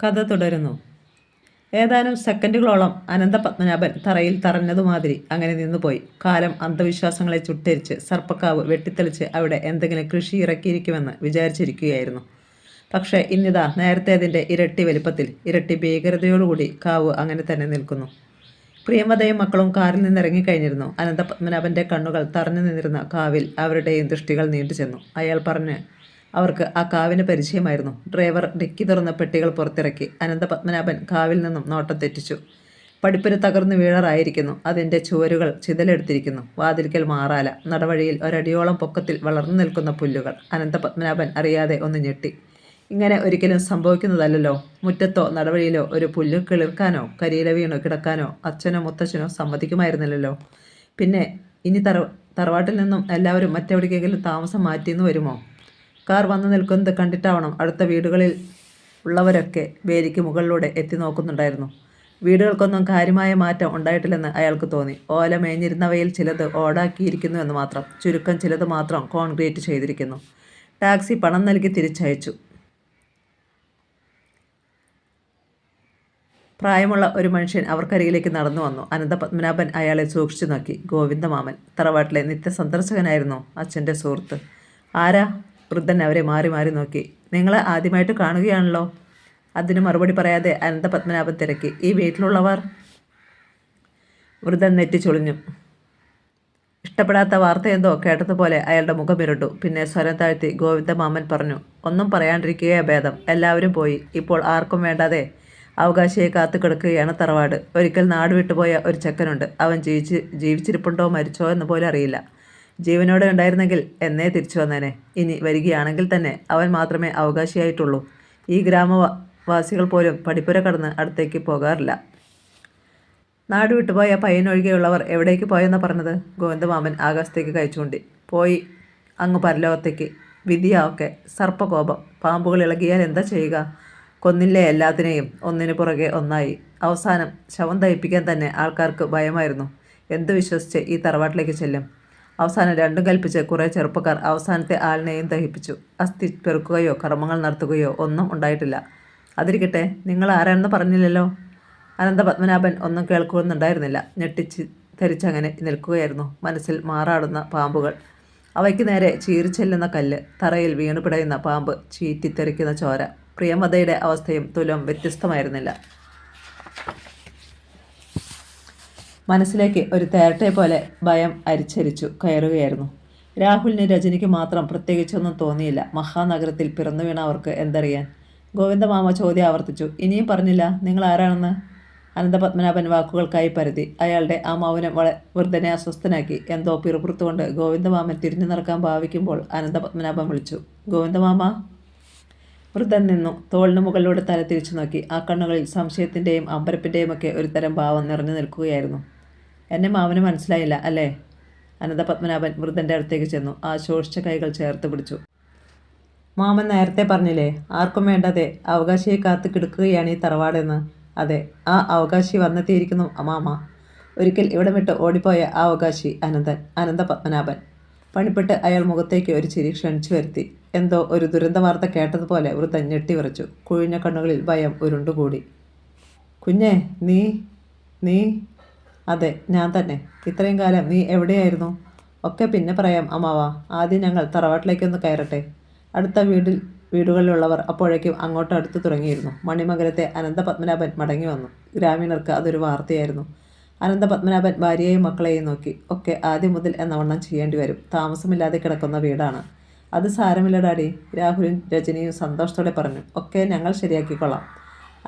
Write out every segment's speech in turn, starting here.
കഥ തുടരുന്നു. ഏതാനും സെക്കൻഡുകളോളം അനന്തപത്മനാഭൻ തറയിൽ തറഞ്ഞതുമാതിരി അങ്ങനെ നിന്നുപോയി. കാലം അന്ധവിശ്വാസങ്ങളെ ചുട്ടരിച്ച് സർപ്പക്കാവ് വെട്ടിത്തെളിച്ച് അവിടെ എന്തെങ്കിലും കൃഷി ഇറക്കിയിരിക്കുമെന്ന് വിചാരിച്ചിരിക്കുകയായിരുന്നു. പക്ഷേ ഇന്നിതാ നേരത്തേതിൻ്റെ ഇരട്ടി വലിപ്പത്തിൽ, ഇരട്ടി ഭീകരതയോടുകൂടി കാവ് അങ്ങനെ തന്നെ നിൽക്കുന്നു. പ്രിയമതയും മക്കളും കാറിൽ നിന്നിറങ്ങിക്കഴിഞ്ഞിരുന്നു. അനന്തപത്മനാഭൻ്റെ കണ്ണുകൾ തറഞ്ഞു നിന്നിരുന്ന കാവിൽ അവരുടെയും ദൃഷ്ടികൾ നീണ്ടുചെന്നു. അയാൾ പറഞ്ഞ് അവർക്ക് ആ കാവിന് പരിചയമായിരുന്നു. ഡ്രൈവർ ഡിക്കി തുറന്ന പെട്ടികൾ പുറത്തിറക്കി. അനന്തപത്മനാഭൻ കാവിൽ നിന്നും നോട്ടം തെറ്റിച്ചു. പടിപ്പുര തകർന്നു വീഴാറായിരിക്കുന്നു. അതിൻ്റെ ചുവരുകൾ ചിതലെടുത്തിരിക്കുന്നു. വാതിൽക്കൽ മാറാല, നടവഴിയിൽ ഒരടിയോളം പൊക്കത്തിൽ വളർന്നു നിൽക്കുന്ന പുല്ലുകൾ. അനന്തപത്മനാഭൻ അറിയാതെ ഒന്ന് ഞെട്ടി. ഇങ്ങനെ ഒരിക്കലും സംഭവിക്കുന്നതല്ലല്ലോ. മുറ്റത്തോ നടവഴിയിലോ ഒരു പുല്ല് കിളിർക്കാനോ കരിയില വീണോ കിടക്കാനോ അച്ഛനോ മുത്തച്ഛനോ സമ്മതിക്കുമായിരുന്നില്ലല്ലോ. പിന്നെ ഇനി തറവാട്ടിൽ നിന്നും എല്ലാവരും മറ്റെവിടേക്കെങ്കിലും താമസം മാറ്റിയെന്ന് വരുമോ? കാർ വന്നു നിൽക്കുന്നത് കണ്ടിട്ടാവണം അടുത്ത വീടുകളിൽ ഉള്ളവരൊക്കെ വേലിക്ക് മുകളിലൂടെ എത്തി നോക്കുന്നുണ്ടായിരുന്നു. വീടുകൾക്കൊന്നും കാര്യമായ മാറ്റം ഉണ്ടായിട്ടില്ലെന്ന് അയാൾക്ക് തോന്നി. ഓല മേഞ്ഞിരുന്നവയിൽ ചിലത് ഓടാക്കിയിരിക്കുന്നു എന്ന് മാത്രം. ചുരുക്കം ചിലത് മാത്രം കോൺക്രീറ്റ് ചെയ്തിരിക്കുന്നു. ടാക്സി പണം നൽകി തിരിച്ചയച്ചു. പ്രായമുള്ള ഒരു മനുഷ്യൻ അവർക്കരികിലേക്ക് നടന്നു വന്നു. അനന്തപത്മനാഭൻ അയാളെ സൂക്ഷിച്ചു നോക്കി. ഗോവിന്ദമാമൻ, തറവാട്ടിലെ നിത്യസന്ദർശകനായിരുന്നു അച്ഛൻ്റെ സുഹൃത്ത്. ആരാ? വൃദ്ധൻ അവരെ മാറി മാറി നോക്കി. നിങ്ങളെ ആദ്യമായിട്ട് കാണുകയാണല്ലോ. അതിന് മറുപടി പറയാതെ അനന്തപത്മനാഭൻ തിരക്കി. ഈ വീട്ടിലുള്ളവർ? വൃദ്ധൻ നെറ്റിച്ചൊളിഞ്ഞു. ഇഷ്ടപ്പെടാത്ത വാർത്തയെന്തോ കേട്ടതുപോലെ അയാളുടെ മുഖം ഇരുണ്ടു. പിന്നെ സ്വരം താഴ്ത്തി ഗോവിന്ദമാമൻ പറഞ്ഞു, ഒന്നും പറയാണ്ടിരിക്കുകയാ ഭേദം. എല്ലാവരും പോയി. ഇപ്പോൾ ആർക്കും വേണ്ടാതെ അവകാശിയെ കാത്തു കിടക്കുകയാണ് തറവാട്. ഒരിക്കൽ നാട് വിട്ടുപോയ ഒരു ചെക്കനുണ്ട്. അവൻ ജീവിച്ചിരിപ്പുണ്ടോ മരിച്ചോ എന്ന് പോലും അറിയില്ല. ജീവനോടെ ഉണ്ടായിരുന്നെങ്കിൽ എന്നേ തിരിച്ചു വന്നേനെ. ഇനി വരികയാണെങ്കിൽ തന്നെ അവൻ മാത്രമേ അവകാശിയായിട്ടുള്ളൂ. ഈ ഗ്രാമവാസികൾ പോലും പടിപ്പുര കടന്ന് അടുത്തേക്ക് പോകാറില്ല. നാട് വിട്ടുപോയ പയ്യനൊഴികെയുള്ളവർ എവിടേക്ക് പോയെന്നാ പറഞ്ഞത്? ഗോവിന്ദമാമൻ ആകാശത്തേക്ക് കഴിച്ചുകൊണ്ടി. പോയി അങ്ങ് പരലോകത്തേക്ക്. വിധിയാവൊക്കെ. സർപ്പകോപം. പാമ്പുകൾ ഇളകിയാൽ എന്താ ചെയ്യുക? കൊന്നില്ലേ എല്ലാത്തിനെയും, ഒന്നിനു പുറകെ ഒന്നായി. അവസാനം ശവം ദഹിപ്പിക്കാൻ തന്നെ ആൾക്കാർക്ക് ഭയമായിരുന്നു. എന്ത് വിശ്വസിച്ച് ഈ തറവാട്ടിലേക്ക് ചെല്ലും? അവസാനം രണ്ടും കൽപ്പിച്ച് കുറേ ചെറുപ്പക്കാർ അവസാനത്തെ ആളിനെയും ദഹിപ്പിച്ചു. അസ്ഥി പെറുക്കുകയോ കർമ്മങ്ങൾ നടത്തുകയോ ഒന്നും ഉണ്ടായിട്ടില്ല. അതിരിക്കട്ടെ, നിങ്ങൾ ആരാണെന്ന് പറഞ്ഞില്ലല്ലോ. അനന്തപത്മനാഭൻ ഒന്നും കേൾക്കുന്നുണ്ടായിരുന്നില്ല. ഞെട്ടിച്ച് ധരിച്ചങ്ങനെ നിൽക്കുകയായിരുന്നു. മനസ്സിൽ മാറാടുന്ന പാമ്പുകൾ. അവയ്ക്ക് നേരെ ചീറിച്ചെല്ലുന്ന കല്ല്, തറയിൽ വീണു പിടയുന്ന പാമ്പ്, ചീറ്റിത്തെറിക്കുന്ന ചോര. പ്രിയമതയുടെ അവസ്ഥയും തുലം വ്യത്യസ്തമായിരുന്നില്ല. മനസ്സിലേക്ക് ഒരു തേരട്ടെ പോലെ ഭയം അരിച്ചരിച്ചു കയറുകയായിരുന്നു. രാഹുലിന് രജനിക്ക് മാത്രം പ്രത്യേകിച്ചൊന്നും തോന്നിയില്ല. മഹാനഗരത്തിൽ പിറന്നു വീണ അവർക്ക് എന്തറിയാൻ? ഗോവിന്ദമാമ ചോദ്യം ആവർത്തിച്ചു. ഇനിയും പറഞ്ഞില്ല നിങ്ങൾ ആരാണെന്ന്? അനന്തപത്മനാഭൻ വാക്കുകൾക്കായി പരതി. അയാളുടെ ആ മൗനം വൃദ്ധനെ അസ്വസ്ഥനാക്കി. എന്തോ പിറുപിറുത്തുകൊണ്ട് ഗോവിന്ദമാമൻ തിരിഞ്ഞു നടക്കാൻ ഭാവിക്കുമ്പോൾ അനന്തപത്മനാഭൻ വിളിച്ചു, ഗോവിന്ദമാമ. വൃദ്ധൻ നിന്നു. തോളിന് മുകളിലൂടെ തല തിരിച്ചു നോക്കി. ആ കണ്ണുകളിൽ സംശയത്തിൻ്റെയും അമ്പരപ്പിൻ്റെയും ഒക്കെ ഒരു തരം ഭാവം നിറഞ്ഞു നിൽക്കുകയായിരുന്നു. എന്നെ മാമന് മനസ്സിലായില്ല അല്ലേ? അനന്തപത്മനാഭൻ വൃദ്ധൻ്റെ അടുത്തേക്ക് ചെന്നു. ആ ശോഷിച്ച കൈകൾ ചേർത്ത് പിടിച്ചു. മാമൻ നേരത്തെ പറഞ്ഞില്ലേ, ആർക്കും വേണ്ടാതെ അവകാശിയെ കാത്തു കിടക്കുകയാണ് ഈ തറവാടെന്ന്? അതെ, ആ അവകാശി വന്നെത്തിയിരിക്കുന്നു മാമ. ഒരിക്കൽ ഇവിടം വിട്ട് ഓടിപ്പോയ ആ അവകാശി അനന്തപത്മനാഭൻ. പണിപ്പെട്ട് അയാൾ മുഖത്തേക്ക് ഒരു ചിരി ക്ഷണിച്ചു വരുത്തി. എന്തോ ഒരു ദുരന്ത വാർത്ത കേട്ടതുപോലെ വൃദ്ധൻ ഞെട്ടിവിറച്ചു. കുഴിഞ്ഞ കണ്ണുകളിൽ ഭയം ഉരുണ്ടുകൂടി. കുഞ്ഞേ, നീ അതെ, ഞാൻ തന്നെ. ഇത്രയും കാലം നീ എവിടെയായിരുന്നു? ഒക്കെ പിന്നെ പറയാം അമ്മാവ. ആദ്യം ഞങ്ങൾ തറവാട്ടിലേക്കൊന്ന് കയറട്ടെ. അടുത്ത വീടുകളിലുള്ളവർ അപ്പോഴേക്കും അങ്ങോട്ട് അടുത്ത് തുടങ്ങിയിരുന്നു. മണിമംഗലത്തെ അനന്തപത്മനാഭൻ മടങ്ങി വന്നു. ഗ്രാമീണർക്ക് അതൊരു വാർത്തയായിരുന്നു. അനന്തപത്മനാഭൻ ഭാര്യയെയും മക്കളെയും നോക്കി. ഒക്കെ ആദ്യം മുതൽ എന്നവണ്ണം ചെയ്യേണ്ടി വരും. താമസമില്ലാതെ കിടക്കുന്ന വീടാണ്. അത് സാരമില്ല ഡാഡി, രാഹുലും രജനിയും സന്തോഷത്തോടെ പറഞ്ഞു. ഒക്കെ ഞങ്ങൾ ശരിയാക്കിക്കൊള്ളാം.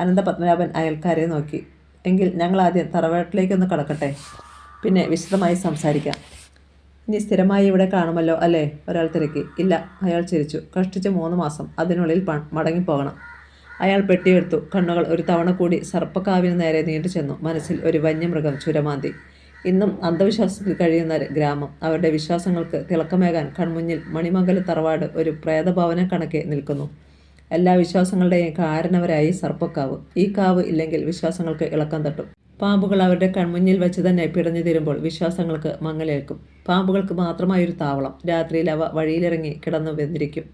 അനന്തപത്മനാഭൻ അയൽക്കാരെ നോക്കി. എങ്കിൽ ഞങ്ങൾ ആദ്യം തറവാട്ടിലേക്കൊന്ന് കടക്കട്ടെ, പിന്നെ വിശദമായി സംസാരിക്കാം. ഇനി സ്ഥിരമായി ഇവിടെ കാണുമല്ലോ അല്ലേ? ഒരാൾ തിരക്കി. ഇല്ല, അയാൾ ചിരിച്ചു. കഷ്ടിച്ച് 3 മാസം. അതിനുള്ളിൽ മടങ്ങിപ്പോകണം. അയാൾ പെട്ടിയെടുത്തു. കണ്ണുകൾ ഒരു തവണ കൂടി സർപ്പക്കാവിന് നേരെ നീണ്ടു ചെന്നു. മനസ്സിൽ ഒരു വന്യമൃഗം ചുരമാന്തി. ഇന്നും അന്ധവിശ്വാസത്തിൽ കഴിയുന്ന ഗ്രാമം. അവരുടെ വിശ്വാസങ്ങൾക്ക് തിളക്കമേകാൻ കൺമുന്നിൽ മണിമംഗല തറവാട് ഒരു പ്രേതഭവനം കണക്കെ നിൽക്കുന്നു. എല്ലാ വിശ്വാസങ്ങളുടെയും കാരണവരായി സർപ്പക്കാവ്. ഈ കാവ് ഇല്ലെങ്കിൽ വിശ്വാസങ്ങൾക്ക് ഇളക്കം തട്ടും. പാമ്പുകൾ അവരുടെ കൺമുന്നിൽ വെച്ച് തന്നെ പിടഞ്ഞു തീരുമ്പോൾ വിശ്വാസങ്ങൾക്ക് മങ്ങലേൽക്കും. പാമ്പുകൾക്ക് മാത്രമായൊരു താവളം. രാത്രിയിൽ അവ വഴിയിലിറങ്ങി കിടന്നു വെന്തിരിക്കും.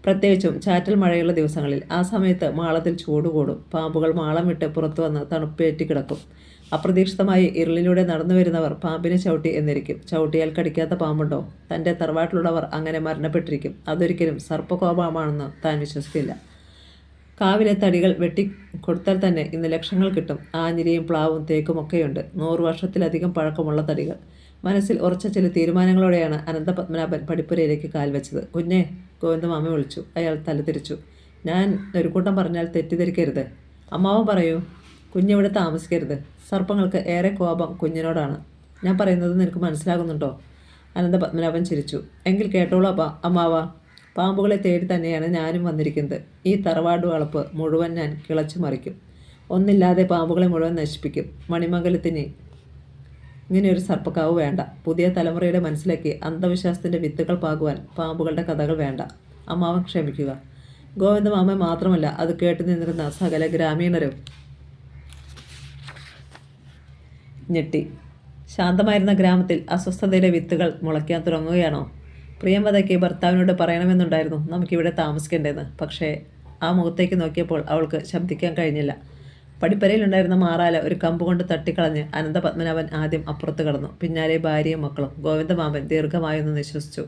പ്രത്യേകിച്ചും ചാറ്റൽ മഴയുള്ള ദിവസങ്ങളിൽ. ആ സമയത്ത് മാളത്തിൽ ചൂട് കൂടും. പാമ്പുകൾ മാളം വിട്ട് പുറത്തു വന്ന് തണുപ്പേറ്റി കിടക്കും. അപ്രതീക്ഷിതമായി ഇരുളിലൂടെ നടന്നു വരുന്നവർ പാമ്പിനെ ചവിട്ടി എന്നിരിക്കും. ചവിട്ടിയാൽ കടിക്കാത്ത പാമ്പുണ്ടോ? തൻ്റെ തറവാട്ടിലുള്ളവർ അങ്ങനെ മരണപ്പെട്ടിരിക്കും. അതൊരിക്കലും സർപ്പകോപമാണെന്ന് താൻ വിശ്വസിക്കില്ല. കാവിലെ തടികൾ വെട്ടി കൊടുത്താൽ തന്നെ ഇന്ന് ലക്ഷങ്ങൾ കിട്ടും. ആഞ്ഞിലിയും പ്ലാവും തേക്കും ഒക്കെയുണ്ട്. 100 വർഷത്തിലധികം പഴക്കമുള്ള തടികൾ. മനസ്സിൽ ഉറച്ച ചില തീരുമാനങ്ങളോടെയാണ് അനന്തപത്മനാഭൻ പടിപ്പുരയിലേക്ക് കാൽ വെച്ചത്. കുഞ്ഞേ, ഗോവിന്ദമാമ വിളിച്ചു. അയാൾ തലതിരിച്ചു. ഞാൻ ഒരു കൂട്ടം പറഞ്ഞാൽ തെറ്റിദ്ധരിക്കരുത്. അമ്മാവൻ പറയൂ. കുഞ്ഞിവിടെ താമസിക്കരുത്. സർപ്പങ്ങൾക്ക് ഏറെ കോപം കുഞ്ഞിനോടാണ്. ഞാൻ പറയുന്നത് നിനക്ക് മനസ്സിലാകുന്നുണ്ടോ? അനന്തപത്മനാഭൻ ചിരിച്ചു. എങ്കിൽ കേട്ടോളൂ അമ്മാവ. പാമ്പുകളെ തേടി തന്നെയാണ് ഞാനും വന്നിരിക്കുന്നത്. ഈ തറവാട് വളപ്പ് മുഴുവൻ ഞാൻ കിളച്ചു മറിക്കും. ഒന്നില്ലാതെ പാമ്പുകളെ മുഴുവൻ നശിപ്പിക്കും. മണിമംഗലത്തിന് ഇങ്ങനെയൊരു സർപ്പക്കാവ് വേണ്ട. പുതിയ തലമുറയുടെ മനസ്സിലേക്ക് അന്ധവിശ്വാസത്തിൻ്റെ വിത്തുകൾ പാകുവാൻ പാമ്പുകളുടെ കഥകൾ വേണ്ട. അമ്മാവൻ ക്ഷമിക്കുക. ഗോവിന്ദമാമ മാത്രമല്ല, അത് കേട്ടു നിന്നിരുന്ന സകല ഗ്രാമീണരും ഞെട്ടി. ശാന്തമായിരുന്ന ഗ്രാമത്തിൽ അസ്വസ്ഥതയുടെ വിത്തുകൾ മുളയ്ക്കാൻ തുടങ്ങുകയാണോ? പ്രിയംവദയ്ക്ക് ഭർത്താവിനോട് പറയണമെന്നുണ്ടായിരുന്നു നമുക്കിവിടെ താമസിക്കേണ്ടതെന്ന്. പക്ഷേ ആ മുഖത്തേക്ക് നോക്കിയപ്പോൾ അവൾക്ക് ശബ്ദിക്കാൻ കഴിഞ്ഞില്ല. പടിപ്പരയിലുണ്ടായിരുന്ന മാറാല ഒരു കമ്പ് കൊണ്ട് തട്ടിക്കളഞ്ഞ് അനന്തപത്മനാഭൻ ആദ്യം അപ്പുറത്ത് കടന്നു. പിന്നാലെ ഭാര്യയും മക്കളും. ഗോവിന്ദമാമൻ ദീർഘമായൊന്ന് നിശ്വസിച്ചു.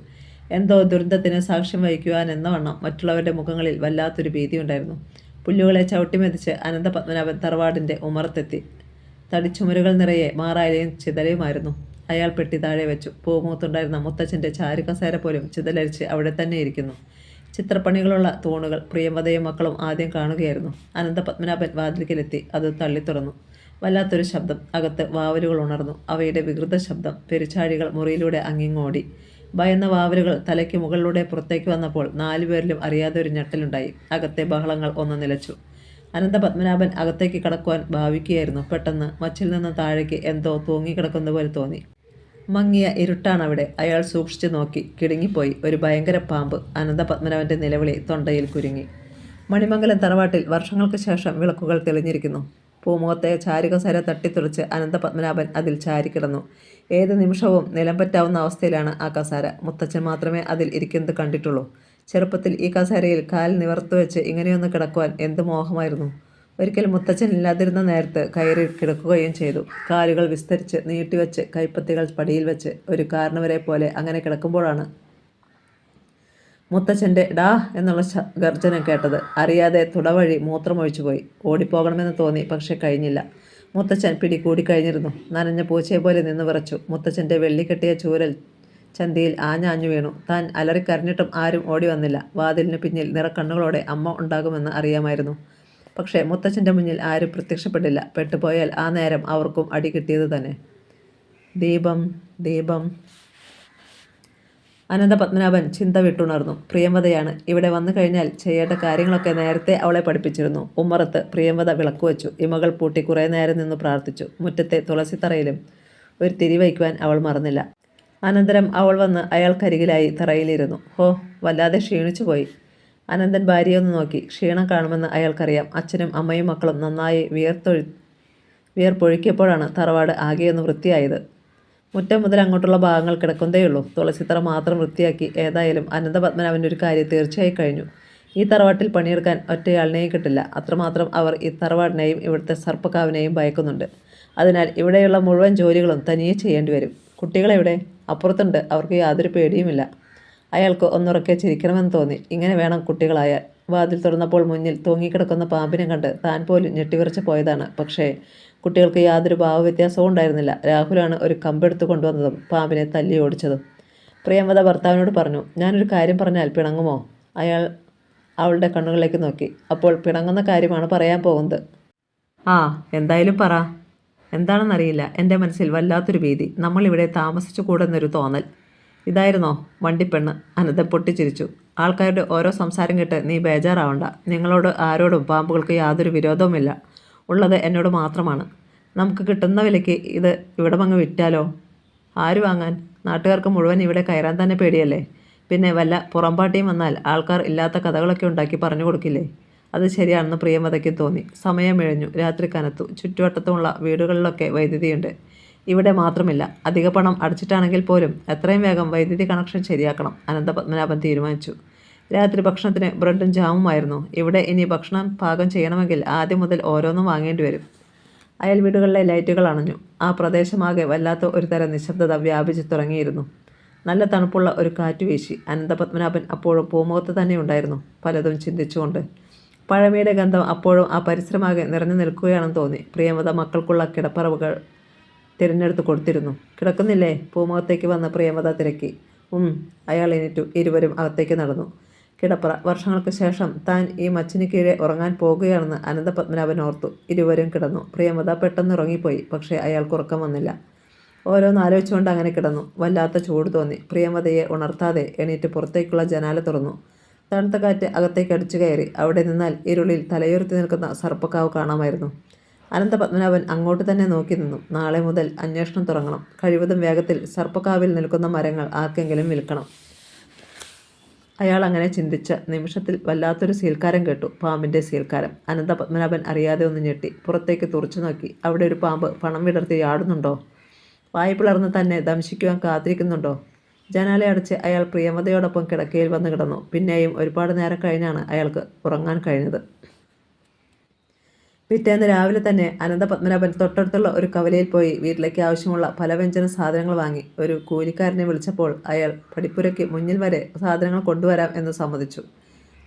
എന്തോ ദുരന്തത്തിന് സാക്ഷ്യം വഹിക്കുവാനെന്ന വണ്ണം മറ്റുള്ളവരുടെ മുഖങ്ങളിൽ വല്ലാത്തൊരു ഭീതിയുണ്ടായിരുന്നു. പുല്ലുകളെ ചവിട്ടിമെതിച്ച് അനന്തപത്മനാഭൻ തറവാടിൻ്റെ ഉമ്മറത്തെത്തി. തടിച്ചുമരുകൾ നിറയെ മാറാലയും ചിതലയുമായിരുന്നു. അയാൾ പെട്ടി താഴെ വെച്ചു. പൂമുഖത്തുണ്ടായിരുന്ന മുത്തച്ഛൻ്റെ ചാരുകസേര പോലും ചിതലരിച്ച് അവിടെ തന്നെ ഇരിക്കുന്നു. ചിത്രപ്പണികളുള്ള തൂണുകൾ പ്രിയംവദയും മക്കളും ആദ്യം കാണുകയായിരുന്നു. അനന്തപത്മനാഭൻ വാതിൽക്കലെത്തി. അത് തള്ളി തുറന്നു. വല്ലാത്തൊരു ശബ്ദം. അകത്ത് വാവലുകൾ ഉണർന്നു. അവയുടെ വികൃത ശബ്ദം. പെരുച്ചാഴികൾ മുറിയിലൂടെ അങ്ങിങ്ങോടി. ഭയന്ന വാവലുകൾ തലയ്ക്ക് മുകളിലൂടെ പുറത്തേക്ക് വന്നപ്പോൾ 4 പേരിലും അറിയാതെ ഒരു ഞെട്ടലുണ്ടായി. അകത്തെ ബഹളങ്ങൾ ഒന്ന് നിലച്ചു. അനന്തപത്മനാഭൻ അകത്തേക്ക് കടക്കുവാൻ ഭാവിക്കുകയായിരുന്നു. പെട്ടെന്ന് മച്ചിൽ നിന്ന് താഴേക്ക് എന്തോ തൂങ്ങിക്കിടക്കുന്ന പോലെ തോന്നി. മങ്ങിയ ഇരുട്ടാണവിടെ. അയാൾ സൂക്ഷിച്ചു നോക്കി. കിടുങ്ങിപ്പോയി. ഒരു ഭയങ്കര പാമ്പ്. അനന്തപത്മനാഭൻ്റെ നിലവിളി തൊണ്ടയിൽ കുരുങ്ങി. മണിമംഗലം തറവാട്ടിൽ വർഷങ്ങൾക്ക് ശേഷം വിളക്കുകൾ തെളിഞ്ഞിരിക്കുന്നു. പൂമുഖത്തെ ചാരുകസേര തട്ടിത്തുറച്ച് അനന്തപത്മനാഭൻ അതിൽ ചാരിക്കിടന്നു. ഏത് നിമിഷവും നിലം പറ്റാവുന്ന അവസ്ഥയിലാണ് ആ കസാര. മുത്തച്ഛൻ മാത്രമേ അതിൽ ഇരിക്കുന്നത് കണ്ടിട്ടുള്ളൂ. ചെറുപ്പത്തിൽ ഈ കസേരയിൽ കാൽ നിവർത്ത് വെച്ച് ഇങ്ങനെയൊന്ന് കിടക്കുവാൻ എന്ത് മോഹമായിരുന്നു. ഒരിക്കൽ മുത്തച്ഛൻ ഇല്ലാതിരുന്ന നേരത്ത് കയറി കിടക്കുകയും ചെയ്തു. കാലുകൾ വിസ്തരിച്ച് നീട്ടിവെച്ച് കൈപ്പത്തികൾ പടിയിൽ വെച്ച് ഒരു കാരണവരെ പോലെ അങ്ങനെ കിടക്കുമ്പോഴാണ് മുത്തച്ഛൻ്റെ ഡാ എന്നുള്ള ഗർജനം കേട്ടത്. അറിയാതെ തുടവഴി മൂത്രമൊഴിച്ചു പോയി. ഓടിപ്പോകണമെന്ന് തോന്നി, പക്ഷെ കഴിഞ്ഞില്ല. മുത്തച്ഛൻ പിടികൂടി കഴിഞ്ഞിരുന്നു. നനഞ്ഞ പൂച്ചയെ പോലെ നിന്ന് വിറച്ചു. മുത്തച്ഛൻ്റെ വെള്ളിക്കെട്ടിയ ചൂരൽ ചന്തിയിൽ ആഞ്ഞാഞ്ഞു വീണു. താൻ അലറിക്കരഞ്ഞിട്ടും ആരും ഓടി വന്നില്ല. വാതിലിന് പിന്നിൽ നിറക്കണ്ണുകളോടെ അമ്മ ഉണ്ടാകുമെന്ന് അറിയാമായിരുന്നു. പക്ഷേ മുത്തച്ഛൻ്റെ മുന്നിൽ ആരും പ്രത്യക്ഷപ്പെട്ടില്ല. പെട്ടുപോയാൽ ആ നേരം അവർക്കും അടി കിട്ടിയത് തന്നെ. ദീപം ദീപം. അനന്തപത്മനാഭൻ ചിന്ത വിട്ടുണർന്നു. പ്രിയംവദയാണ്. ഇവിടെ വന്നു കഴിഞ്ഞാൽ ചെയ്യേണ്ട കാര്യങ്ങളൊക്കെ നേരത്തെ അവളെ പഠിപ്പിച്ചിരുന്നു. ഉമ്മറത്ത് പ്രിയംവദ വിളക്കുവെച്ചു. ഇമകൾ പൂട്ടി കുറേ നേരം നിന്ന് പ്രാർത്ഥിച്ചു. മുറ്റത്തെ തുളസിത്തറയിലും ഒരു തിരി വയ്ക്കുവാൻ അവൾ മറന്നില്ല. അനന്തരം അവൾ വന്ന് അയാൾക്കരികിലായി തറയിലിരുന്നു. ഹോ, വല്ലാതെ ക്ഷീണിച്ചു പോയി. അനന്തൻ ഭാര്യയൊന്ന് നോക്കി. ക്ഷീണം കാണുമെന്ന് അയാൾക്കറിയാം. അച്ഛനും അമ്മയും മക്കളും നന്നായി വിയർപ്പൊഴുക്കിയപ്പോഴാണ് തറവാട് ആകെയൊന്ന് വൃത്തിയായത്. മുറ്റം മുതൽ അങ്ങോട്ടുള്ള ഭാഗങ്ങൾ കിടക്കുന്നതേയുള്ളൂ. തുളസിത്തറ മാത്രം വൃത്തിയാക്കി. ഏതായാലും അനന്തപത്മനാഭൻ്റെ ഒരു കാര്യം തീർച്ചയായി കഴിഞ്ഞു. ഈ തറവാട്ടിൽ പണിയെടുക്കാൻ ഒറ്റയാളിനെയും കിട്ടില്ല. അത്രമാത്രം അവർ ഈ തറവാടിനെയും ഇവിടുത്തെ സർപ്പക്കാവിനെയും ഭയക്കുന്നുണ്ട്. അതിനാൽ ഇവിടെയുള്ള മുഴുവൻ ജോലികളും തനിയെ ചെയ്യേണ്ടി വരും. കുട്ടികളെവിടെ? അപ്പുറത്തുണ്ട്. അവർക്ക് യാതൊരു പേടിയുമില്ല. അയാൾക്ക് ഒന്നുറക്കെ ചിരിക്കണമെന്ന് തോന്നി. ഇങ്ങനെ വേണം കുട്ടികളായാൽ. വാതിൽ തുറന്നപ്പോൾ മുന്നിൽ തൂങ്ങിക്കിടക്കുന്ന പാമ്പിനെ കണ്ട് താൻ പോലും ഞെട്ടിവിറച്ച് പോയതാണ്. പക്ഷേ കുട്ടികൾക്ക് യാതൊരു ഭാവവ്യത്യാസവും ഉണ്ടായിരുന്നില്ല. രാഹുലാണ് ഒരു കമ്പെടുത്ത് കൊണ്ടുവന്നതും പാമ്പിനെ തല്ലി ഓടിച്ചതും. പ്രിയംവദ ഭർത്താവിനോട് പറഞ്ഞു. ഞാനൊരു കാര്യം പറഞ്ഞാൽ പിണങ്ങുമോ? അയാൾ അവളുടെ കണ്ണുകളിലേക്ക് നോക്കി. അപ്പോൾ പിണങ്ങുന്ന കാര്യമാണ് പറയാൻ പോകുന്നത്. ആ, എന്തായാലും പറ. എന്താണെന്നറിയില്ല. എൻ്റെ മനസ്സിൽ വല്ലാത്തൊരു ഭീതി. നമ്മളിവിടെ താമസിച്ചു കൂടുന്നൊരു തോന്നൽ. ഇതായിരുന്നോ വണ്ടിപ്പെണ്ണ്? അനന്തൻ പൊട്ടിച്ചിരിച്ചു. ആൾക്കാരുടെ ഓരോ സംസാരം കേട്ട് നീ ബേജാറാവണ്ട. നിങ്ങളോട് ആരോടും പാമ്പുകൾക്ക് യാതൊരു വിരോധവുമില്ല. ഉള്ളത് എന്നോട് മാത്രമാണ്. നമുക്ക് കിട്ടുന്ന വിലയ്ക്ക് ഇത് ഇവിടെ അങ്ങ് വിറ്റാലോ? ആര് വാങ്ങാൻ? നാട്ടുകാർക്ക് മുഴുവൻ ഇവിടെ കയറാൻ തന്നെ പേടിയല്ലേ? പിന്നെ വല്ല പുറംപാട്ടിയും വന്നാൽ ആൾക്കാർ ഇല്ലാത്ത കഥകളൊക്കെ ഉണ്ടാക്കി പറഞ്ഞു കൊടുക്കില്ലേ? അത് ശരിയാണെന്ന് പ്രിയമതയ്ക്ക് തോന്നി. സമയം ഇഴഞ്ഞു. രാത്രി കനത്തു. ചുറ്റുവട്ടത്തുമുള്ള വീടുകളിലൊക്കെ വൈദ്യുതിയുണ്ട്. ഇവിടെ മാത്രമില്ല. അധിക പണം അടച്ചിട്ടാണെങ്കിൽ പോലും എത്രയും വേഗം വൈദ്യുതി കണക്ഷൻ ശരിയാക്കണം. അനന്തപത്മനാഭൻ തീരുമാനിച്ചു. രാത്രി ഭക്ഷണത്തിന് ബ്രെഡും ജാമുമായിരുന്നു. ഇവിടെ ഇനി ഭക്ഷണം പാകം ചെയ്യണമെങ്കിൽ ആദ്യം മുതൽ ഓരോന്നും വാങ്ങേണ്ടി വരും. അയൽ വീടുകളിലെ ലൈറ്റുകൾ അണഞ്ഞു. ആ പ്രദേശമാകെ വല്ലാത്ത ഒരു തരം നിശബ്ദത വ്യാപിച്ചു തുടങ്ങിയിരുന്നു. നല്ല തണുപ്പുള്ള ഒരു കാറ്റ് വീശി. അനന്തപത്മനാഭൻ അപ്പോഴും പൂമുഖത്ത് തന്നെ ഉണ്ടായിരുന്നു, പലതും ചിന്തിച്ചുകൊണ്ട്. പഴമയുടെ ഗന്ധം അപ്പോഴും ആ പരിസരമാകെ നിറഞ്ഞു നിൽക്കുകയാണെന്ന് തോന്നി. പ്രിയമത മക്കൾക്കുള്ള കിടപ്പറവുകൾ തിരഞ്ഞെടുത്ത് കൊടുത്തിരുന്നു. കിടക്കുന്നില്ലേ? പൂമുഖത്തേക്ക് വന്ന് പ്രിയമത തിരക്കി. അയാൾ എണീറ്റു. ഇരുവരും അകത്തേക്ക് നടന്നു. കിടപ്പറ. വർഷങ്ങൾക്ക് ശേഷം താൻ ഈ മച്ചിന് കീഴെ ഉറങ്ങാൻ പോകുകയാണെന്ന് അനന്തപത്മനാഭൻ ഓർത്തു. ഇരുവരും കിടന്നു. പ്രിയമത പെട്ടെന്ന് ഉറങ്ങിപ്പോയി. പക്ഷേ അയാൾക്ക് ഉറക്കം വന്നില്ല. ഓരോന്നാലോചിച്ചുകൊണ്ട് അങ്ങനെ കിടന്നു. വല്ലാത്ത ചൂട് തോന്നി. പ്രിയമതയെ ഉണർത്താതെ എണീറ്റ് പുറത്തേക്കുള്ള ജനാല തുറന്നു. തണുത്ത കാറ്റ് അകത്തേക്ക് അടിച്ചു കയറി. അവിടെ നിന്നാൽ ഇരുളിൽ തലയുയർത്തി നിൽക്കുന്ന സർപ്പക്കാവ് കാണാമായിരുന്നു. അനന്തപത്മനാഭൻ അങ്ങോട്ട് തന്നെ നോക്കി നിന്നു. നാളെ മുതൽ അന്വേഷണം തുടങ്ങണം. കഴിവതും വേഗത്തിൽ സർപ്പക്കാവിൽ നിൽക്കുന്ന മരങ്ങൾ ആർക്കെങ്കിലും വിൽക്കണം. അയാൾ അങ്ങനെ ചിന്തിച്ച നിമിഷത്തിൽ വല്ലാത്തൊരു സീൽക്കാരം കേട്ടു. പാമ്പിൻ്റെ സീൽക്കാരം. അനന്തപത്മനാഭൻ അറിയാതെ ഒന്ന് ഞെട്ടി. പുറത്തേക്ക് തുറച്ചു നോക്കി. അവിടെ ഒരു പാമ്പ് പണം വിടർത്തി ആടുന്നുണ്ടോ? വായ് പിളർന്ന് തന്നെ ദംശിക്കുവാൻ കാത്തിരിക്കുന്നുണ്ടോ? ജനാല അടച്ച് അയാൾ പ്രിയമതയോടൊപ്പം കിടക്കയിൽ വന്ന് കിടന്നു. പിന്നെയും ഒരുപാട് നേരം കഴിഞ്ഞാണ് അയാൾക്ക് ഉറങ്ങാൻ കഴിഞ്ഞത്. പിറ്റേന്ന് രാവിലെ തന്നെ അനന്തപത്മനാഭൻ തൊട്ടടുത്തുള്ള ഒരു കവലയിൽ പോയി വീട്ടിലേക്ക് ആവശ്യമുള്ള പലവ്യഞ്ജന സാധനങ്ങൾ വാങ്ങി. ഒരു കൂലിക്കാരനെ വിളിച്ചപ്പോൾ അയാൾ പടിപ്പുരയ്ക്ക് മുന്നിൽ വരെ സാധനങ്ങൾ കൊണ്ടുവരാം എന്ന് സമ്മതിച്ചു.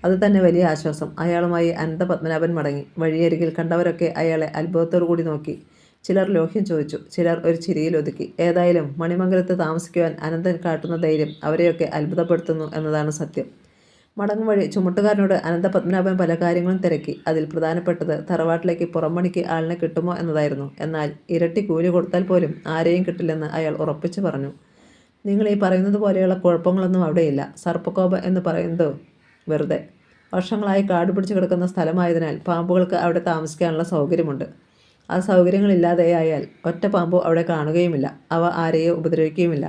അതുതന്നെ വലിയ ആശ്വാസം. അയാളുമായി അനന്തപത്മനാഭൻ മടങ്ങി. വഴിയരികിൽ കണ്ടവരൊക്കെ അയാളെ അത്ഭുതത്തോടു കൂടി നോക്കി. ചിലർ ലോഹ്യം ചോദിച്ചു, ചിലർ ഒരു ചിരിയിൽ ഒതുക്കി. ഏതായാലും മണിമംഗലത്ത് താമസിക്കുവാൻ അനന്തൻ കാട്ടുന്ന ധൈര്യം അവരെയൊക്കെ അത്ഭുതപ്പെടുത്തുന്നു എന്നതാണ് സത്യം. മടങ്ങും വഴി ചുമട്ടുകാരനോട് അനന്തപത്മനാഭൻ പല കാര്യങ്ങളും തിരക്കി. അതിൽ പ്രധാനപ്പെട്ടത് തറവാട്ടിലേക്ക് പുറംപണിക്ക് ആളിനെ കിട്ടുമോ എന്നതായിരുന്നു. എന്നാൽ ഇരട്ടി കൂലി കൊടുത്താൽ പോലും ആരെയും കിട്ടില്ലെന്ന് അയാൾ ഉറപ്പിച്ചു പറഞ്ഞു. നിങ്ങൾ ഈ പറയുന്നത് പോലെയുള്ള കുഴപ്പങ്ങളൊന്നും അവിടെയില്ല. സർപ്പക്കോപം എന്ന് പറയുന്നത് വെറുതെ. വർഷങ്ങളായി കാട് പിടിച്ച് കിടക്കുന്ന സ്ഥലമായതിനാൽ പാമ്പുകൾക്ക് അവിടെ താമസിക്കാനുള്ള സൗകര്യമുണ്ട്. ആ സൗകര്യങ്ങളില്ലാതെയായാൽ ഒറ്റ പാമ്പും അവിടെ കാണുകയുമില്ല. അവ ആരെയും ഉപദ്രവിക്കുകയുമില്ല.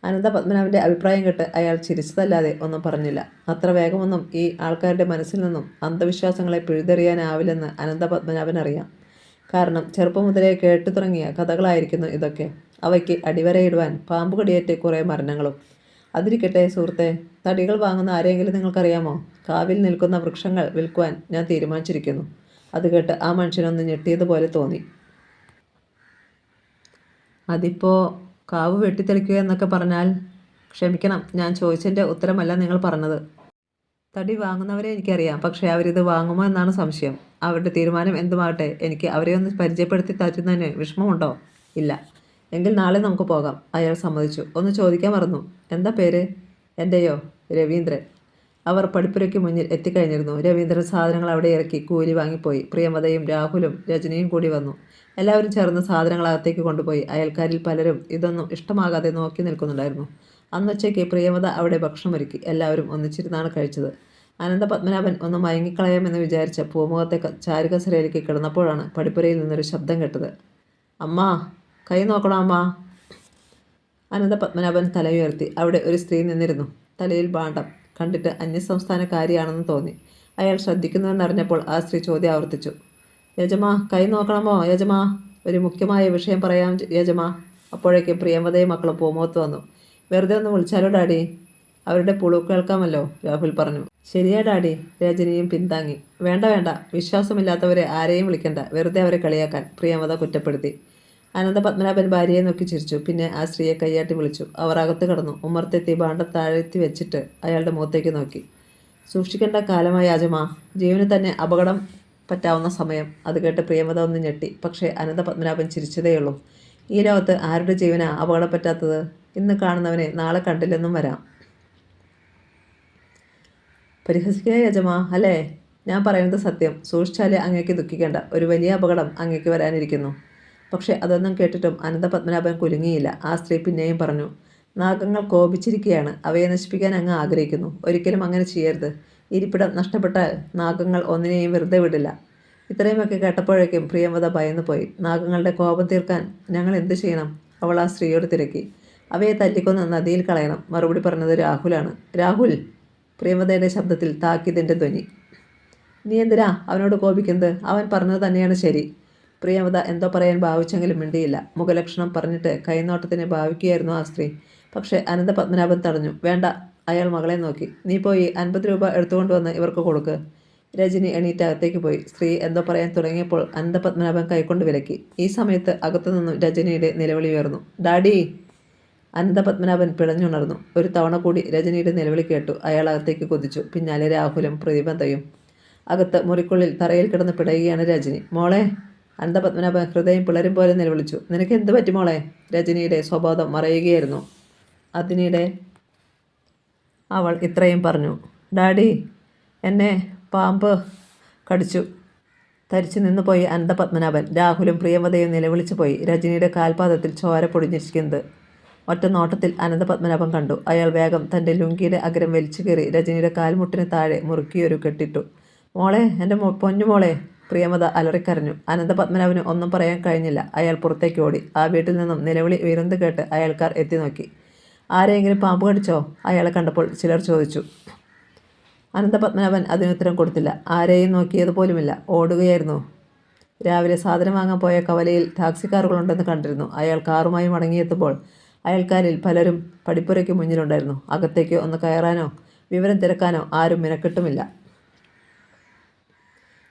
അനന്തപത്മനാഭൻ്റെ അഭിപ്രായം കേട്ട് അയാൾ ചിരിച്ചതല്ലാതെ ഒന്നും പറഞ്ഞില്ല. അത്ര വേഗമൊന്നും ഈ ആൾക്കാരുടെ മനസ്സിൽ നിന്നും അന്ധവിശ്വാസങ്ങളെ പിഴുതെറിയാനാവില്ലെന്ന് അനന്തപത്മനാഭൻ അറിയാം. കാരണം ചെറുപ്പം മുതലേ കേട്ടു തുടങ്ങിയ കഥകളായിരിക്കുന്നു ഇതൊക്കെ. അവയ്ക്ക് അടിവരയിടുവാൻ പാമ്പുകടിയേറ്റ് കുറേ മരണങ്ങളും. അതിരിക്കട്ടെ സുഹൃത്തെ, തടികൾ വാങ്ങുന്ന ആരെങ്കിലും നിങ്ങൾക്കറിയാമോ? കാവിൽ നിൽക്കുന്ന വൃക്ഷങ്ങൾ വിൽക്കുവാൻ ഞാൻ തീരുമാനിച്ചിരിക്കുന്നു. അത് കേട്ട് ആ മനുഷ്യനൊന്ന് ഞെട്ടിയതുപോലെ തോന്നി. അതിപ്പോൾ കാവ് വെട്ടിത്തെളിക്കുക എന്നൊക്കെ പറഞ്ഞാൽ? ക്ഷമിക്കണം, ഞാൻ ചോദിച്ചതിൻ്റെ ഉത്തരമല്ല നിങ്ങൾ പറഞ്ഞത്. തടി വാങ്ങുന്നവരെ എനിക്കറിയാം, പക്ഷേ അവരിത് വാങ്ങുമോ എന്നാണ് സംശയം. അവരുടെ തീരുമാനം എന്തുമാകട്ടെ, എനിക്ക് അവരെ ഒന്ന് പരിചയപ്പെടുത്തി തരുന്നതിന് വിഷമമുണ്ടോ? ഇല്ല. എങ്കിൽ നാളെ നമുക്ക് പോകാം. അയാൾ സമ്മതിച്ചു. ഒന്ന് ചോദിക്കാൻ മറന്നു. എന്താ പേര്? എൻ്റെയോ? രവീന്ദ്രൻ. അവർ പടിപ്പുരയ്ക്ക് മുന്നിൽ എത്തിക്കഴിഞ്ഞിരുന്നു. രവീന്ദ്രൻ സാധനങ്ങൾ അവിടെ ഇറക്കി കൂലി വാങ്ങിപ്പോയി. പ്രിയമതയും രാഹുലും രജനിയും കൂടി വന്നു. എല്ലാവരും ചേർന്ന് സാധനങ്ങൾ അകത്തേക്ക് കൊണ്ടുപോയി. അയൽക്കാരിൽ പലരും ഇതൊന്നും ഇഷ്ടമാകാതെ നോക്കി നിൽക്കുന്നുണ്ടായിരുന്നു. അന്നുച്ചയ്ക്ക് പ്രിയമത അവിടെ ഭക്ഷണമൊരുക്കി. എല്ലാവരും ഒന്നിച്ചിരുന്നാണ് കഴിച്ചത്. അനന്തപത്മനാഭൻ ഒന്ന് മയങ്ങിക്കളയാമെന്ന് വിചാരിച്ച പൂമുഖത്തെ ചാരുകസരയിലേക്ക് കിടന്നപ്പോഴാണ് പടിപ്പുരയിൽ നിന്നൊരു ശബ്ദം കേട്ടത്. അമ്മാ, കൈ നോക്കണം അമ്മാ. അനന്തപത്മനാഭൻ തലയുയർത്തി. അവിടെ ഒരു സ്ത്രീ നിന്നിരുന്നു. തലയിൽ ഭാണ്ഡം. കണ്ടിട്ട് അന്യസംസ്ഥാനക്കാരിയാണെന്ന് തോന്നി. അയാൾ ശ്രദ്ധിക്കുന്നുവെന്നറിഞ്ഞപ്പോൾ ആ സ്ത്രീ ചോദ്യം ആവർത്തിച്ചു. യജമാ, കൈ നോക്കണമോ യജമാ? ഒരു മുഖ്യമായ വിഷയം പറയാം യജമാ. അപ്പോഴേക്കും പ്രിയമതയും മക്കളും പൂമുഖത്ത് വന്നു. വെറുതെ ഒന്ന് വിളിച്ചാലോ ഡാഡി? അവരുടെ പുളു കേൾക്കാമല്ലോ, രാഹുൽ പറഞ്ഞു. ശരിയാ ഡാഡി, രജനിയും പിന്താങ്ങി. വേണ്ട വേണ്ട, വിശ്വാസമില്ലാത്തവരെ ആരെയും വിളിക്കണ്ട, വെറുതെ അവരെ കളിയാക്കാൻ, പ്രിയമത കുറ്റപ്പെടുത്തി. അനന്തപത്മനാഭൻ ഭാര്യയെ നോക്കി ചിരിച്ചു. പിന്നെ ആ സ്ത്രീയെ കൈയാട്ടി വിളിച്ചു. അവർ അകത്ത് കടന്നു. ഉമ്മർത്തെത്തി ഭാണ്ഡം താഴ്ത്തി വെച്ചിട്ട് അയാളുടെ മുഖത്തേക്ക് നോക്കി. സൂക്ഷിക്കേണ്ട കാലമായി യജമാ, ജീവന് തന്നെ അപകടം പറ്റാവുന്ന സമയം. അത് കേട്ട് പ്രിയമത ഒന്ന് ഞെട്ടി. പക്ഷേ അനന്തപത്മനാഭൻ ചിരിച്ചതേയുള്ളൂ. ഈ ലോകത്ത് ആരുടെ ജീവനാ അപകടം പറ്റാത്തത്? ഇന്ന് കാണുന്നവനെ നാളെ കണ്ടില്ലെന്നും വരാം. പരിഹസിക്കുക യജമാ, അല്ലേ? ഞാൻ പറയുന്നത് സത്യം. സൂക്ഷിച്ചാലേ അങ്ങേക്ക് ദുഃഖിക്കേണ്ട. ഒരു വലിയ അപകടം അങ്ങേക്ക് വരാനിരിക്കുന്നു. പക്ഷേ അതൊന്നും കേട്ടിട്ടും അനന്തപത്മനാഭൻ കുലുങ്ങിയില്ല. ആ സ്ത്രീ പിന്നെയും പറഞ്ഞു. നാഗങ്ങൾ കോപിച്ചിരിക്കുകയാണ്. അവയെ നശിപ്പിക്കാൻ അങ്ങ് ആഗ്രഹിക്കുന്നു. ഒരിക്കലും അങ്ങനെ ചെയ്യരുത്. ഇരിപ്പിടം നഷ്ടപ്പെട്ടാൽ നാഗങ്ങൾ ഒന്നിനെയും വെറുതെ വിടില്ല. ഇത്രയുമൊക്കെ കേട്ടപ്പോഴേക്കും പ്രിയമത ഭയന്നുപോയി. നാഗങ്ങളുടെ കോപം തീർക്കാൻ ഞങ്ങൾ എന്ത് ചെയ്യണം? അവൾ ആ സ്ത്രീയോട് തിരക്കി. അവയെ തല്ലിക്കൊന്ന് നദിയിൽ കളയണം. മറുപടി പറഞ്ഞത് രാഹുലാണ്. രാഹുൽ! പ്രിയമതയുടെ ശബ്ദത്തിൽ താക്കീതിൻ്റെ ധ്വനി. നീ എന്തിനാ അവനോട് കോപിക്കുന്നത്? അവൻ പറഞ്ഞത് തന്നെയാണ് ശരി. പ്രിയമത എന്തോ പറയാൻ ഭാവിച്ചെങ്കിലും മിണ്ടിയില്ല. മുഖലക്ഷണം പറഞ്ഞിട്ട് കൈനോട്ടത്തിന് ഭാവിക്കുകയായിരുന്നു ആ സ്ത്രീ. പക്ഷേ അനന്തപത്മനാഭൻ തടഞ്ഞു. വേണ്ട, അയാൾ മകളെ നോക്കി. നീ പോയി 50 രൂപ എടുത്തുകൊണ്ടുവന്ന് ഇവർക്ക് കൊടുക്ക്. രജനി എണീറ്റ് അകത്തേക്ക് പോയി. സ്ത്രീ എന്തോ പറയാൻ തുടങ്ങിയപ്പോൾ അനന്തപത്മനാഭൻ കൈകൊണ്ട് വിലക്കി. ഈ സമയത്ത് അകത്തുനിന്നും രജനിയുടെ നിലവിളി ഉയർന്നു. ഡാഡി! അനന്തപത്മനാഭൻ പിടഞ്ഞുണർന്നു. ഒരു തവണ കൂടി രജനിയുടെ നിലവിളി കേട്ടു. അയാൾ അകത്തേക്ക് കുതിച്ചു. പിന്നാലെ രാഹുലും പ്രതിബന്ധയും. അകത്ത് മുറിക്കുള്ളിൽ തറയിൽ കിടന്ന് പിടയുകയാണ് രജനി. മോളെ! അനന്തപത്മനാഭൻ ഹൃദയം പിളരും പോലെ നിലവിളിച്ചു. നിനക്ക് എന്ത് പറ്റി മോളെ? രജനിയുടെ സ്വബോധം മറയുകയായിരുന്നു. അതിനിടെ അവൾ ഇത്രയും പറഞ്ഞു. ഡാഡി, എന്നെ പാമ്പ് കടിച്ചു. തരിച്ചു നിന്നുപോയി അനന്തപത്മനാഭൻ. രാഹുലും പ്രിയമതയും നിലവിളിച്ചു പോയി. രജനിയുടെ കാൽപാദത്തിൽ ചോര പൊടിഞ്ഞിരിക്കുന്നത് ഒറ്റ നോട്ടത്തിൽ അനന്തപത്മനാഭൻ കണ്ടു. അയാൾ വേഗം തൻ്റെ ലുങ്കിയുടെ അഗ്രം വലിച്ചു കയറി രജനിയുടെ കാൽമുട്ടിന് താഴെ മുറുക്കിയൊരു കെട്ടിട്ടു. മോളെ, എൻ്റെ പൊന്നുമോളെ! പ്രിയമത അലറിക്കരഞ്ഞു. അനന്തപത്മനാഭന് ഒന്നും പറയാൻ കഴിഞ്ഞില്ല. അയാൾ പുറത്തേക്ക് ഓടി. ആ വീട്ടിൽ നിന്നും നിലവിളി ഉയർന്നു കേട്ട് അയൽക്കാർ എത്തി നോക്കി. ആരെയെങ്കിലും പാമ്പ് കടിച്ചോ? അയാളെ കണ്ടപ്പോൾ ചിലർ ചോദിച്ചു. അനന്തപത്മനാഭൻ അതിനുത്തരം കൊടുത്തില്ല. ആരെയും നോക്കിയതുപോലുമില്ല. ഓടുകയായിരുന്നു. രാവിലെ സാധനം വാങ്ങാൻ പോയ കവലയിൽ ടാക്സിക്കാറുകളുണ്ടെന്ന് കണ്ടിരുന്നു. അയാൾ കാറുമായി മടങ്ങിയെത്തുമ്പോൾ അയൽക്കാരിൽ പലരും പടിപ്പുരയ്ക്ക് മുന്നിലുണ്ടായിരുന്നു. അകത്തേക്ക് ഒന്ന് കയറാനോ വിവരം തിരക്കാനോ ആരും മിനക്കെട്ടുമില്ല.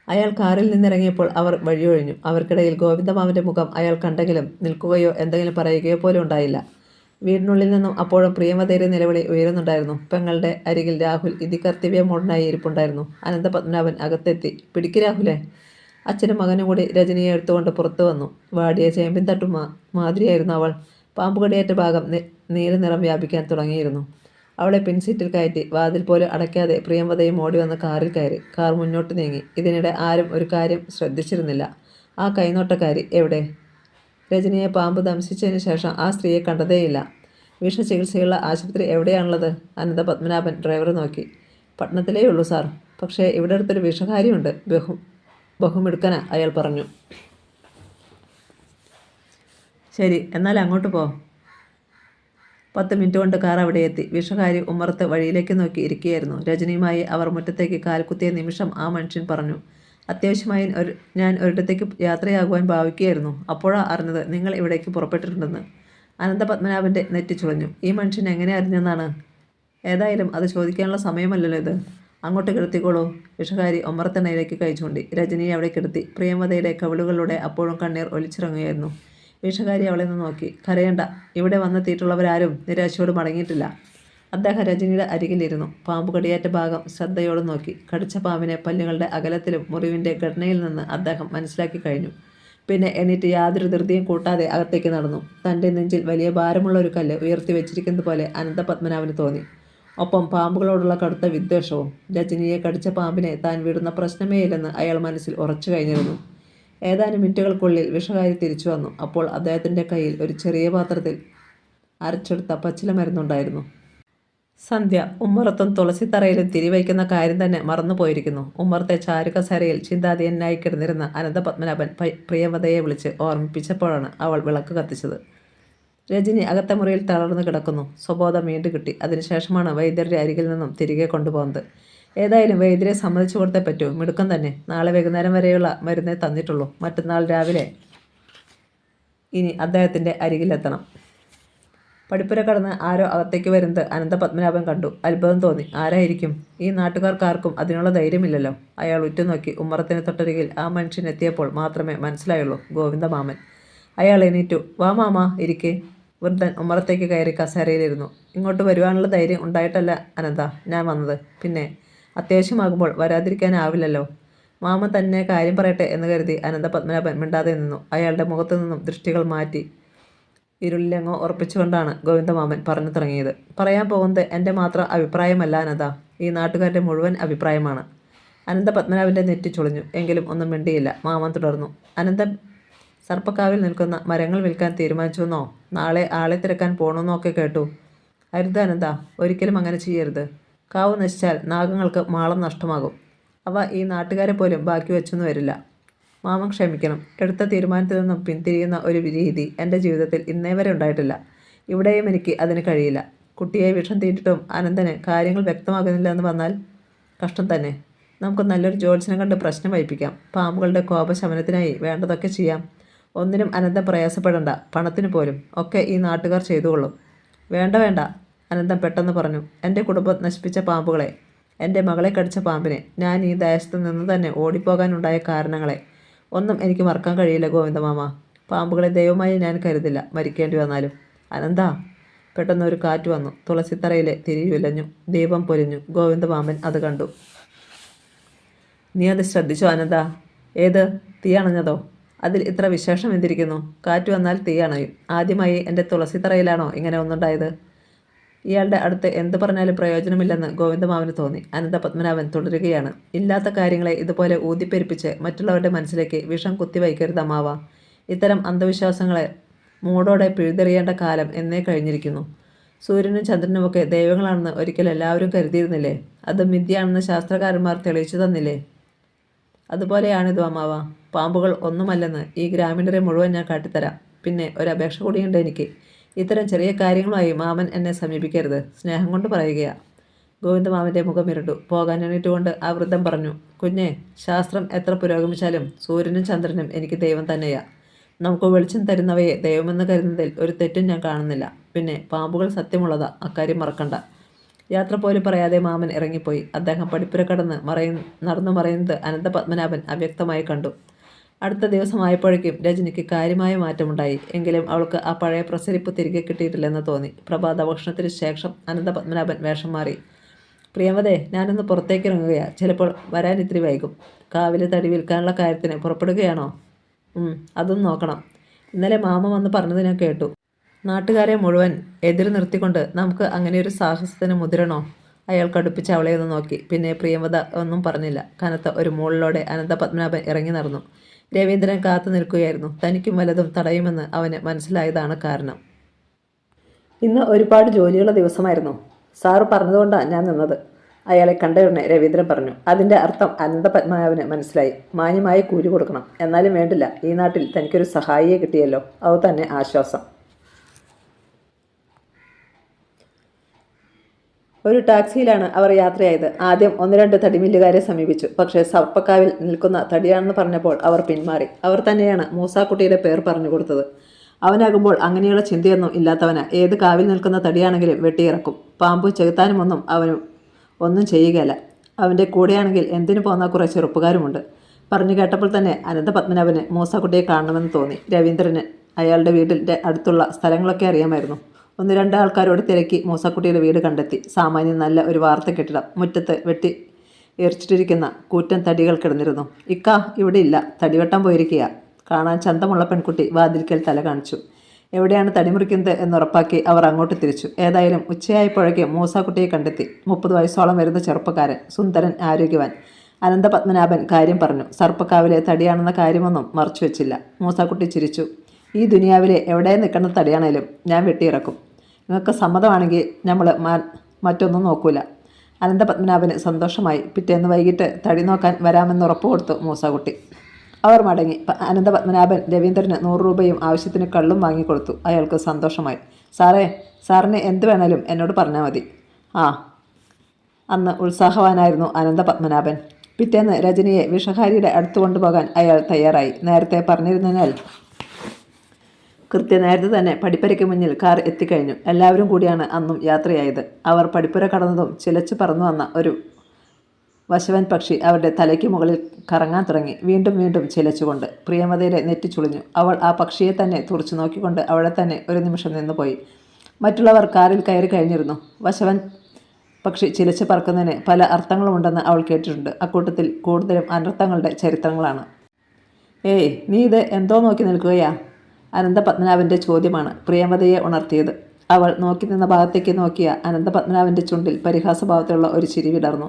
അയാൾ കാറിൽ നിന്നിറങ്ങിയപ്പോൾ അവർ വഴിയൊഴിഞ്ഞു. അവർക്കിടയിൽ ഗോവിന്ദമാമൻ്റെ മുഖം അയാൾ കണ്ടെങ്കിലും നിൽക്കുകയോ എന്തെങ്കിലും പറയുകയോ പോലും ഉണ്ടായില്ല. വീടിനുള്ളിൽ നിന്നും അപ്പോഴും പ്രിയമതയുടെ നിലവിളി ഉയരുന്നുണ്ടായിരുന്നു. പെങ്ങളുടെ അരികിൽ രാഹുൽ ഇതികർത്തവ്യമോടനായി ഇരിപ്പുണ്ടായിരുന്നു. അനന്തപത്മനാഭൻ അകത്തെത്തി. പിടിക്ക് രാഹുലെ! അച്ഛനും മകനും കൂടി രജനിയെ എടുത്തുകൊണ്ട് പുറത്തു വന്നു. വാടിയ ചേമ്പിൻ തട്ടു മാതിരിയായിരുന്നു അവൾ. പാമ്പുകടിയേറ്റ ഭാഗം നീല നിറം വ്യാപിക്കാൻ തുടങ്ങിയിരുന്നു. അവളെ പിൻസീറ്റിൽ കയറ്റി വാതിൽ പോലും അടയ്ക്കാതെ പ്രിയമതയും ഓടി വന്ന് കാറിൽ കയറി. കാർ മുന്നോട്ട് നീങ്ങി. ഇതിനിടെ ആരും ഒരു കാര്യം ശ്രദ്ധിച്ചിരുന്നില്ല. ആ കൈനോട്ടക്കാരി എവിടെ? രജനിയെ പാമ്പ് ദംശിച്ചതിന് ശേഷം ആ സ്ത്രീയെ കണ്ടതേയില്ല. വിഷചികിത്സയുള്ള ആശുപത്രി എവിടെയാണുള്ളത്? അനന്തപത്മനാഭൻ ഡ്രൈവറെ നോക്കി. പട്ടണത്തിലേ ഉള്ളൂ സാർ. പക്ഷേ ഇവിടെ അടുത്തൊരു വിഷകാരിയുണ്ട്. ബഹുമിടുക്കന അയാൾ പറഞ്ഞു. ശരി, എന്നാൽ അങ്ങോട്ട് പോ. 10 മിനിറ്റ് കൊണ്ട് കാർ അവിടെ എത്തി. വിഷകാരി ഉമ്മറത്ത് വഴിയിലേക്ക് നോക്കി ഇരിക്കുകയായിരുന്നു. രജനിയുമായി അവർ മുറ്റത്തേക്ക് കാൽക്കുത്തിയ നിമിഷം ആ മനുഷ്യൻ പറഞ്ഞു. അത്യാവശ്യമായി ഞാൻ ഒരിടത്തേക്ക് യാത്രയാകുവാൻ ഭാവിക്കുകയായിരുന്നു. അപ്പോഴാണ് അറിഞ്ഞത് നിങ്ങൾ ഇവിടേക്ക് പുറപ്പെട്ടിട്ടുണ്ടെന്ന്. അനന്തപത്മനാഭൻ്റെ നെറ്റി ചുളഞ്ഞു. ഈ മനുഷ്യൻ എങ്ങനെ അറിഞ്ഞെന്നാണ്? ഏതായാലും അത് ചോദിക്കാനുള്ള സമയമല്ലല്ലോ ഇത്. അങ്ങോട്ട് കിടത്തിക്കോളൂ. വിഷകാരി ഉമ്മറത്തെണ്ണയിലേക്ക് കൈ ചൂണ്ടി. രജനിയെ അവിടെ കിടത്തി. പ്രിയമതയുടെ കവിളുകളിലൂടെ അപ്പോഴും കണ്ണീർ ഒലിച്ചിറങ്ങുകയായിരുന്നു. വിഷകാരി അവളെ നിന്ന് നോക്കി. കരയണ്ട, ഇവിടെ വന്നെത്തിയിട്ടുള്ളവരാരും നിരാശയോട് മടങ്ങിയിട്ടില്ല. അദ്ദേഹം രജനിയുടെ അരികിലിരുന്നു. പാമ്പ് കടിയേറ്റ ഭാഗം ശ്രദ്ധയോടെ നോക്കി. കടിച്ച പാമ്പിനെ പല്ലുകളുടെ അകലത്തിലും മുറിവിൻ്റെ ഘടനയിൽ നിന്ന് അദ്ദേഹം മനസ്സിലാക്കി കഴിഞ്ഞു. പിന്നെ എണീറ്റ് യാതൊരു ധൃതിയും കൂട്ടാതെ അകത്തേക്ക് നടന്നു. തൻ്റെ നെഞ്ചിൽ വലിയ ഭാരമുള്ള ഒരു കല്ല് ഉയർത്തി വെച്ചിരിക്കുന്നത് പോലെ അനന്തപത്മനാഭന് തോന്നി. ഒപ്പം പാമ്പുകളോടുള്ള കടുത്ത വിദ്വേഷവും. രജനിയെ കടിച്ച പാമ്പിനെ താൻ വിടുന്ന പ്രശ്നമേയില്ലെന്ന് അയാൾ മനസ്സിൽ ഉറച്ചു കഴിഞ്ഞിരുന്നു. ഏതാനും മിനിറ്റുകൾക്കുള്ളിൽ വിഷകാരി തിരിച്ചു വന്നു. അപ്പോൾ അദ്ദേഹത്തിൻ്റെ കയ്യിൽ ഒരു ചെറിയ പാത്രത്തിൽ അരച്ചെടുത്ത പച്ചില മരുന്നുണ്ടായിരുന്നു. സന്ധ്യ ഉമ്മറത്തും തുളസിത്തറയിലും തിരിവയ്ക്കുന്ന കാര്യം തന്നെ മറന്നുപോയിരിക്കുന്നു. ഉമ്മറത്തെ ചാരുകസേരയിൽ ചിന്താധീനായി കിടന്നിരുന്ന അനന്തപത്മനാഭൻ പ്രിയമതയെ വിളിച്ച് ഓർമ്മിപ്പിച്ചപ്പോഴാണ് അവൾ വിളക്ക് കത്തിച്ചത്. രജനി അകത്തെ മുറിയിൽ തളർന്നു കിടക്കുന്നു. സ്വബോധം വീണ്ടും കിട്ടി. അതിനുശേഷമാണ് വൈദ്യരുടെ അരികിൽ നിന്നും തിരികെ കൊണ്ടുപോകുന്നത്. ഏതായാലും വൈദ്യരെ സമ്മതിച്ചു കൊടുത്തേ പറ്റൂ. മിടുക്കം തന്നെ. നാളെ വൈകുന്നേരം വരെയുള്ള മരുന്നേ തന്നിട്ടുള്ളൂ. മറ്റന്നാൾ രാവിലെ ഇനി അദ്ദേഹത്തിൻ്റെ അരികിലെത്തണം. പടിപ്പുര കടന്ന് ആരോ അകത്തേക്ക് വരുന്നത് അനന്തപത്മനാഭൻ കണ്ടു. അത്ഭുതം തോന്നി. ആരായിരിക്കും? ഈ നാട്ടുകാർക്കാർക്കും അതിനുള്ള ധൈര്യമില്ലല്ലോ. അയാൾ ഉറ്റുനോക്കി. ഉമ്മറത്തിന് തൊട്ടരികിൽ ആ മനുഷ്യൻ എത്തിയപ്പോൾ മാത്രമേ മനസ്സിലായുള്ളൂ. ഗോവിന്ദമാമൻ. അയാൾ എണീറ്റു. വാ മാമ, ഇരിക്കെ. വൃദ്ധൻ ഉമ്മറത്തേക്ക് കയറി കസേരയിലിരുന്നു. ഇങ്ങോട്ട് വരുവാനുള്ള ധൈര്യം ഉണ്ടായിട്ടല്ല അനന്ത ഞാൻ വന്നത്. പിന്നെ അത്യാവശ്യമാകുമ്പോൾ വരാതിരിക്കാനാവില്ലല്ലോ. മാമൻ തന്നെ കാര്യം പറയട്ടെ എന്ന് കരുതി അനന്തപത്മനാഭൻ മിണ്ടാതെ നിന്നു. അയാളുടെ മുഖത്തു നിന്നും ദൃഷ്ടികൾ മാറ്റി ഇരുളിലെങ്ങോ ഉറപ്പിച്ചുകൊണ്ടാണ് ഗോവിന്ദമാമൻ പറഞ്ഞു തുടങ്ങിയത്. പറയാൻ പോകുന്നത് എൻ്റെ മാത്രം അഭിപ്രായമല്ല അനന്ത, ഈ നാട്ടുകാരുടെ മുഴുവൻ അഭിപ്രായമാണ്. അനന്തപത്മനാഭൻ്റെ നെറ്റി ചുളിഞ്ഞു. എങ്കിലും ഒന്നും മിണ്ടിയില്ല. മാമൻ തുടർന്നു. അനന്തൻ സർപ്പക്കാവിൽ നിൽക്കുന്ന മരങ്ങൾ വിൽക്കാൻ തീരുമാനിച്ചുവെന്നോ നാളെ ആളെ തിരക്കാൻ പോകണമെന്നോ ഒക്കെ കേട്ടു. അരുത് അനന്ത, ഒരിക്കലും അങ്ങനെ ചെയ്യരുത്. കാവ് നശിച്ചാൽ നാഗങ്ങൾക്ക് മാളം നഷ്ടമാകും. അവ ഈ നാട്ടുകാരെ പോലും ബാക്കി വെച്ചൊന്നും വരില്ല. മാമൻ ക്ഷമിക്കണം. എടുത്ത തീരുമാനത്തിൽ നിന്നും പിന്തിരിയുന്ന ഒരു രീതി എൻ്റെ ജീവിതത്തിൽ ഇന്നേ വരെ ഉണ്ടായിട്ടില്ല. ഇവിടെയും എനിക്ക് അതിന് കഴിയില്ല. കുട്ടിയെ വിഷം തീറ്റിട്ടും അനന്തന് കാര്യങ്ങൾ വ്യക്തമാകുന്നില്ല എന്ന് വന്നാൽ കഷ്ടം തന്നെ. നമുക്ക് നല്ലൊരു ജ്യോത്സ്യനെ കണ്ട് പ്രശ്നം വയ്പ്പിക്കാം. പാമ്പുകളുടെ കോപശമനത്തിനായി വേണ്ടതൊക്കെ ചെയ്യാം. ഒന്നിനും അനന്തം പ്രയാസപ്പെടണ്ട. പണത്തിന് പോലും ഒക്കെ ഈ നാട്ടുകാർ ചെയ്തുകൊള്ളും. വേണ്ട വേണ്ട, അനന്തം പെട്ടെന്ന് പറഞ്ഞു. എൻ്റെ കുടുംബം നശിപ്പിച്ച പാമ്പുകളെ, എൻ്റെ മകളെ കടിച്ച പാമ്പിനെ, ഞാൻ ഈ ദേശത്ത് നിന്ന് തന്നെ ഓടിപ്പോകാനുണ്ടായ കാരണങ്ങളെ ഒന്നും എനിക്ക് മറക്കാൻ കഴിയില്ല ഗോവിന്ദമാമ. പാമ്പുകളെ ദൈവമായി ഞാൻ കരുതില്ല, മരിക്കേണ്ടി വന്നാലും. അനന്താ. പെട്ടെന്ന് ഒരു കാറ്റ് വന്നു. തുളസിത്തറയിലെ തിരിയുലഞ്ഞു. ദീപം പൊലിഞ്ഞു. ഗോവിന്ദമാമൻ അത് കണ്ടു. നീ അത് ശ്രദ്ധിച്ചോ അനന്താ? ഏത്? തീ അണഞ്ഞതോ? അതിൽ ഇത്ര വിശേഷം എന്തിരിക്കുന്നു? കാറ്റ് വന്നാൽ തീ അണയും. ആദ്യമായി എൻ്റെ തുളസിത്തറയിലാണോ ഇങ്ങനെ ഒന്നുണ്ടായത്? ഇയാളുടെ അടുത്ത് എന്ത് പറഞ്ഞാലും പ്രയോജനമില്ലെന്ന് ഗോവിന്ദമാവന് തോന്നി. അനന്തപത്മനാഭൻ തുടരുകയാണ്. ഇല്ലാത്ത കാര്യങ്ങളെ ഇതുപോലെ ഊതിപ്പെരുപ്പിച്ച് മറ്റുള്ളവരുടെ മനസ്സിലേക്ക് വിഷം കുത്തിവയ്ക്കരുത് അമ്മാവ. ഇത്തരം അന്ധവിശ്വാസങ്ങളെ മൂടോടെ പിഴുതെറിയേണ്ട കാലം എന്നേ കഴിഞ്ഞിരിക്കുന്നു. സൂര്യനും ചന്ദ്രനുമൊക്കെ ദൈവങ്ങളാണെന്ന് ഒരിക്കൽ എല്ലാവരും കരുതിയിരുന്നില്ലേ? അത് മിഥ്യയാണെന്ന് ശാസ്ത്രകാരന്മാർ തെളിയിച്ചു തന്നില്ലേ? അതുപോലെയാണിത് അമ്മാവ. പാമ്പുകൾ ഒന്നുമല്ലെന്ന് ഈ ഗ്രാമീണരെ മുഴുവൻ ഞാൻ കാട്ടിത്തരാം. പിന്നെ ഒരപേക്ഷ കൂടിയുണ്ട് എനിക്ക്. ഇത്തരം ചെറിയ കാര്യങ്ങളുമായി മാമൻ എന്നെ സമീപിക്കരുത്. സ്നേഹം കൊണ്ട് പറയുകയാ. ഗോവിന്ദമാമൻ്റെ മുഖം ഇരുണ്ടു. പോകാൻ എണീറ്റുകൊണ്ട് ആ വൃദ്ധം പറഞ്ഞു. കുഞ്ഞെ, ശാസ്ത്രം എത്ര പുരോഗമിച്ചാലും സൂര്യനും ചന്ദ്രനും എനിക്ക് ദൈവം തന്നെയാ. നമുക്ക് വെളിച്ചം തരുന്നവയെ ദൈവമെന്ന് കരുതുന്നതിൽ ഒരു തെറ്റും ഞാൻ കാണുന്നില്ല. പിന്നെ പാമ്പുകൾ സത്യമുള്ളതാ, അക്കാര്യം മറക്കണ്ട. യാത്ര പോലും പറയാതെ മാമൻ ഇറങ്ങിപ്പോയി. അദ്ദേഹം പടിപ്പുര കടന്ന് നടന്നു മറയുന്നത് അനന്തപത്മനാഭൻ അവ്യക്തമായി കണ്ടു. അടുത്ത ദിവസമായപ്പോഴേക്കും രജനിക്ക് കാര്യമായ മാറ്റമുണ്ടായി. എങ്കിലും അവൾക്ക് ആ പഴയ പ്രസരിപ്പ് തിരികെ കിട്ടിയിട്ടില്ലെന്ന് തോന്നി. പ്രഭാത ഭക്ഷണത്തിന് ശേഷം അനന്തപത്മനാഭൻ വേഷം മാറി. പ്രിയമതേ, ഞാനൊന്ന് പുറത്തേക്ക് ഇറങ്ങുകയാ. ചിലപ്പോൾ വരാൻ ഇത്തിരി വൈകും. കാവിലെ തടി വിൽക്കാനുള്ള കാര്യത്തിന് പുറപ്പെടുകയാണോ? അതും നോക്കണം. ഇന്നലെ മാമ വന്ന് പറഞ്ഞത് ഞാൻ കേട്ടു. നാട്ടുകാരെ മുഴുവൻ എതിര് നിർത്തിക്കൊണ്ട് നമുക്ക് അങ്ങനെയൊരു സാഹസത്തിന് മുതിരണോ? അയാൾ കടുപ്പിച്ച് അവളെ ഒന്ന് നോക്കി. പിന്നെ പ്രിയമത ഒന്നും പറഞ്ഞില്ല. കനത്ത ഒരു മൂളിലോടെ അനന്തപത്മനാഭൻ ഇറങ്ങി നടന്നു. രവീന്ദ്രൻ കാത്തു നിൽക്കുകയായിരുന്നു. തനിക്കും വല്ലതും തടയുമെന്ന് അവന് മനസ്സിലായതാണ് കാരണം. ഇന്ന് ഒരുപാട് ജോലിയുള്ള ദിവസമായിരുന്നു. സാറ് പറഞ്ഞതുകൊണ്ടാണ് ഞാൻ നിന്നത്. അയാളെ കണ്ടയുടനെ രവീന്ദ്രൻ പറഞ്ഞു. അതിൻ്റെ അർത്ഥം അനന്തപത്മനാഭന് മനസ്സിലായി. മാന്യമായി കൂലി കൊടുക്കണം. എന്നാലും വേണ്ടില്ല, ഈ നാട്ടിൽ തനിക്കൊരു സഹായിയെ കിട്ടിയല്ലോ, അത് തന്നെ ആശ്വാസം. ഒരു ടാക്സിയിലാണ് അവർ യാത്രയായത്. ആദ്യം 1-2 തടിമില്ലുകാരെ സമീപിച്ചു. പക്ഷേ സർപ്പക്കാവിൽ നിൽക്കുന്ന തടിയാണെന്ന് പറഞ്ഞപ്പോൾ അവർ പിന്മാറി. അവർ തന്നെയാണ് മൂസാക്കുട്ടിയുടെ പേർ പറഞ്ഞു കൊടുത്തത്. അവനാകുമ്പോൾ അങ്ങനെയുള്ള ചിന്തയൊന്നും ഇല്ലാത്തവനാ. ഏത് കാവിൽ നിൽക്കുന്ന തടിയാണെങ്കിലും വെട്ടിയിറക്കും. പാമ്പും ചെകുത്താനുമൊന്നും അവന് ഒന്നും ചെയ്യുകയല്ല. അവൻ്റെ കൂടെയാണെങ്കിൽ എന്തിനു പോന്ന കുറേ ചെറുപ്പക്കാരുമുണ്ട്. പറഞ്ഞു കേട്ടപ്പോൾ തന്നെ അനന്തപത്മനാഭന് മൂസാക്കുട്ടിയെ കാണണമെന്ന് തോന്നി. രവീന്ദ്രന് അയാളുടെ വീടിൻ്റെ അടുത്തുള്ള സ്ഥലങ്ങളൊക്കെ അറിയാമായിരുന്നു. 1-2 ആൾക്കാരോട് തിരക്കി മൂസാക്കുട്ടിയുടെ വീട് കണ്ടെത്തി. സാമാന്യം നല്ല ഒരു വാർത്ത കെട്ടിടം. മുറ്റത്ത് വെട്ടി എറിച്ചിട്ടിരിക്കുന്ന കൂറ്റൻ തടികൾ കിടന്നിരുന്നു. ഇക്ക ഇവിടെ ഇല്ല, തടിവെട്ടാൻ പോയിരിക്കുക. കാണാൻ ചന്തമുള്ള പെൺകുട്ടി വാതിൽക്കൽ തല കാണിച്ചു. എവിടെയാണ് തടിമുറിക്കുന്നത് എന്നുറപ്പാക്കി അവർ അങ്ങോട്ട് തിരിച്ചു. ഏതായാലും ഉച്ചയായപ്പോഴേക്ക് മൂസാക്കുട്ടിയെ കണ്ടെത്തി. 30 വയസ്സോളം വരുന്ന ചെറുപ്പക്കാരൻ, സുന്ദരൻ, ആരോഗ്യവാൻ. അനന്തപത്മനാഭൻ കാര്യം പറഞ്ഞു. സർപ്പക്കാവിലെ തടിയാണെന്ന കാര്യമൊന്നും മറച്ചു വെച്ചില്ല. മൂസാക്കുട്ടി ചിരിച്ചു. ഈ ദുനിയാവിലെ എവിടെ നിൽക്കുന്ന തടിയാണേലും ഞാൻ വെട്ടിയിറക്കും. നിങ്ങൾക്ക് സമ്മതമാണെങ്കിൽ നമ്മൾ മറ്റൊന്നും നോക്കൂല. അനന്തപത്മനാഭന് സന്തോഷമായി. പിറ്റേന്ന് വൈകിട്ട് തടി നോക്കാൻ വരാമെന്ന് ഉറപ്പ് കൊടുത്തു മൂസാക്കുട്ടി. അവർ മടങ്ങി. അനന്തപത്മനാഭൻ രവീന്ദ്രന് 100 രൂപയും ആവശ്യത്തിന് കള്ളും വാങ്ങിക്കൊടുത്തു. അയാൾക്ക് സന്തോഷമായി. സാറിന് എന്ത് വേണേലും എന്നോട് പറഞ്ഞാൽ മതി. അന്ന് ഉത്സാഹവാനായിരുന്നു അനന്തപത്മനാഭൻ. പിറ്റേന്ന് രജനിയെ വിഷഹാരിയുടെ അടുത്ത് കൊണ്ടുപോകാൻ അയാൾ തയ്യാറായി. നേരത്തെ പറഞ്ഞിരുന്നതിനാൽ കൃത്യനേരത്തെ തന്നെ പടിപ്പരയ്ക്ക് മുന്നിൽ കാർ എത്തിക്കഴിഞ്ഞു. എല്ലാവരും കൂടിയാണ് അന്നും യാത്രയായത്. അവർ പടിപ്പുര കടന്നതും ചിലച്ചു പറന്നു വന്ന ഒരു വശവൻ പക്ഷി അവരുടെ തലയ്ക്ക് മുകളിൽ കറങ്ങാൻ തുടങ്ങി. വീണ്ടും വീണ്ടും ചിലച്ചുകൊണ്ട് പ്രിയമതയുടെ നെറ്റി ചുളിഞ്ഞു. അവൾ ആ പക്ഷിയെ തന്നെ തുറച്ചു നോക്കിക്കൊണ്ട് അവിടെ തന്നെ ഒരു നിമിഷം നിന്നുപോയി. മറ്റുള്ളവർ കാറിൽ കയറി കഴിഞ്ഞിരുന്നു. വശവൻ പക്ഷി ചിലച്ച് പറക്കുന്നതിന് പല അർത്ഥങ്ങളുമുണ്ടെന്ന് അവൾ കേട്ടിട്ടുണ്ട്. അക്കൂട്ടത്തിൽ കൂടുതലും അനർത്ഥങ്ങളുടെ ചരിത്രങ്ങളാണ്. നീ ഇത് എന്തോ നോക്കി നിൽക്കുകയാ? അനന്തപത്മനാഭൻ്റെ ചോദ്യമാണ് പ്രിയമതയെ ഉണർത്തിയത്. അവൾ നോക്കി നിന്ന ഭാഗത്തേക്ക് നോക്കിയ അനന്തപത്മനാഭൻ്റെ ചുണ്ടിൽ പരിഹാസഭാവത്തിലുള്ള ഒരു ചിരി വിടർന്നു.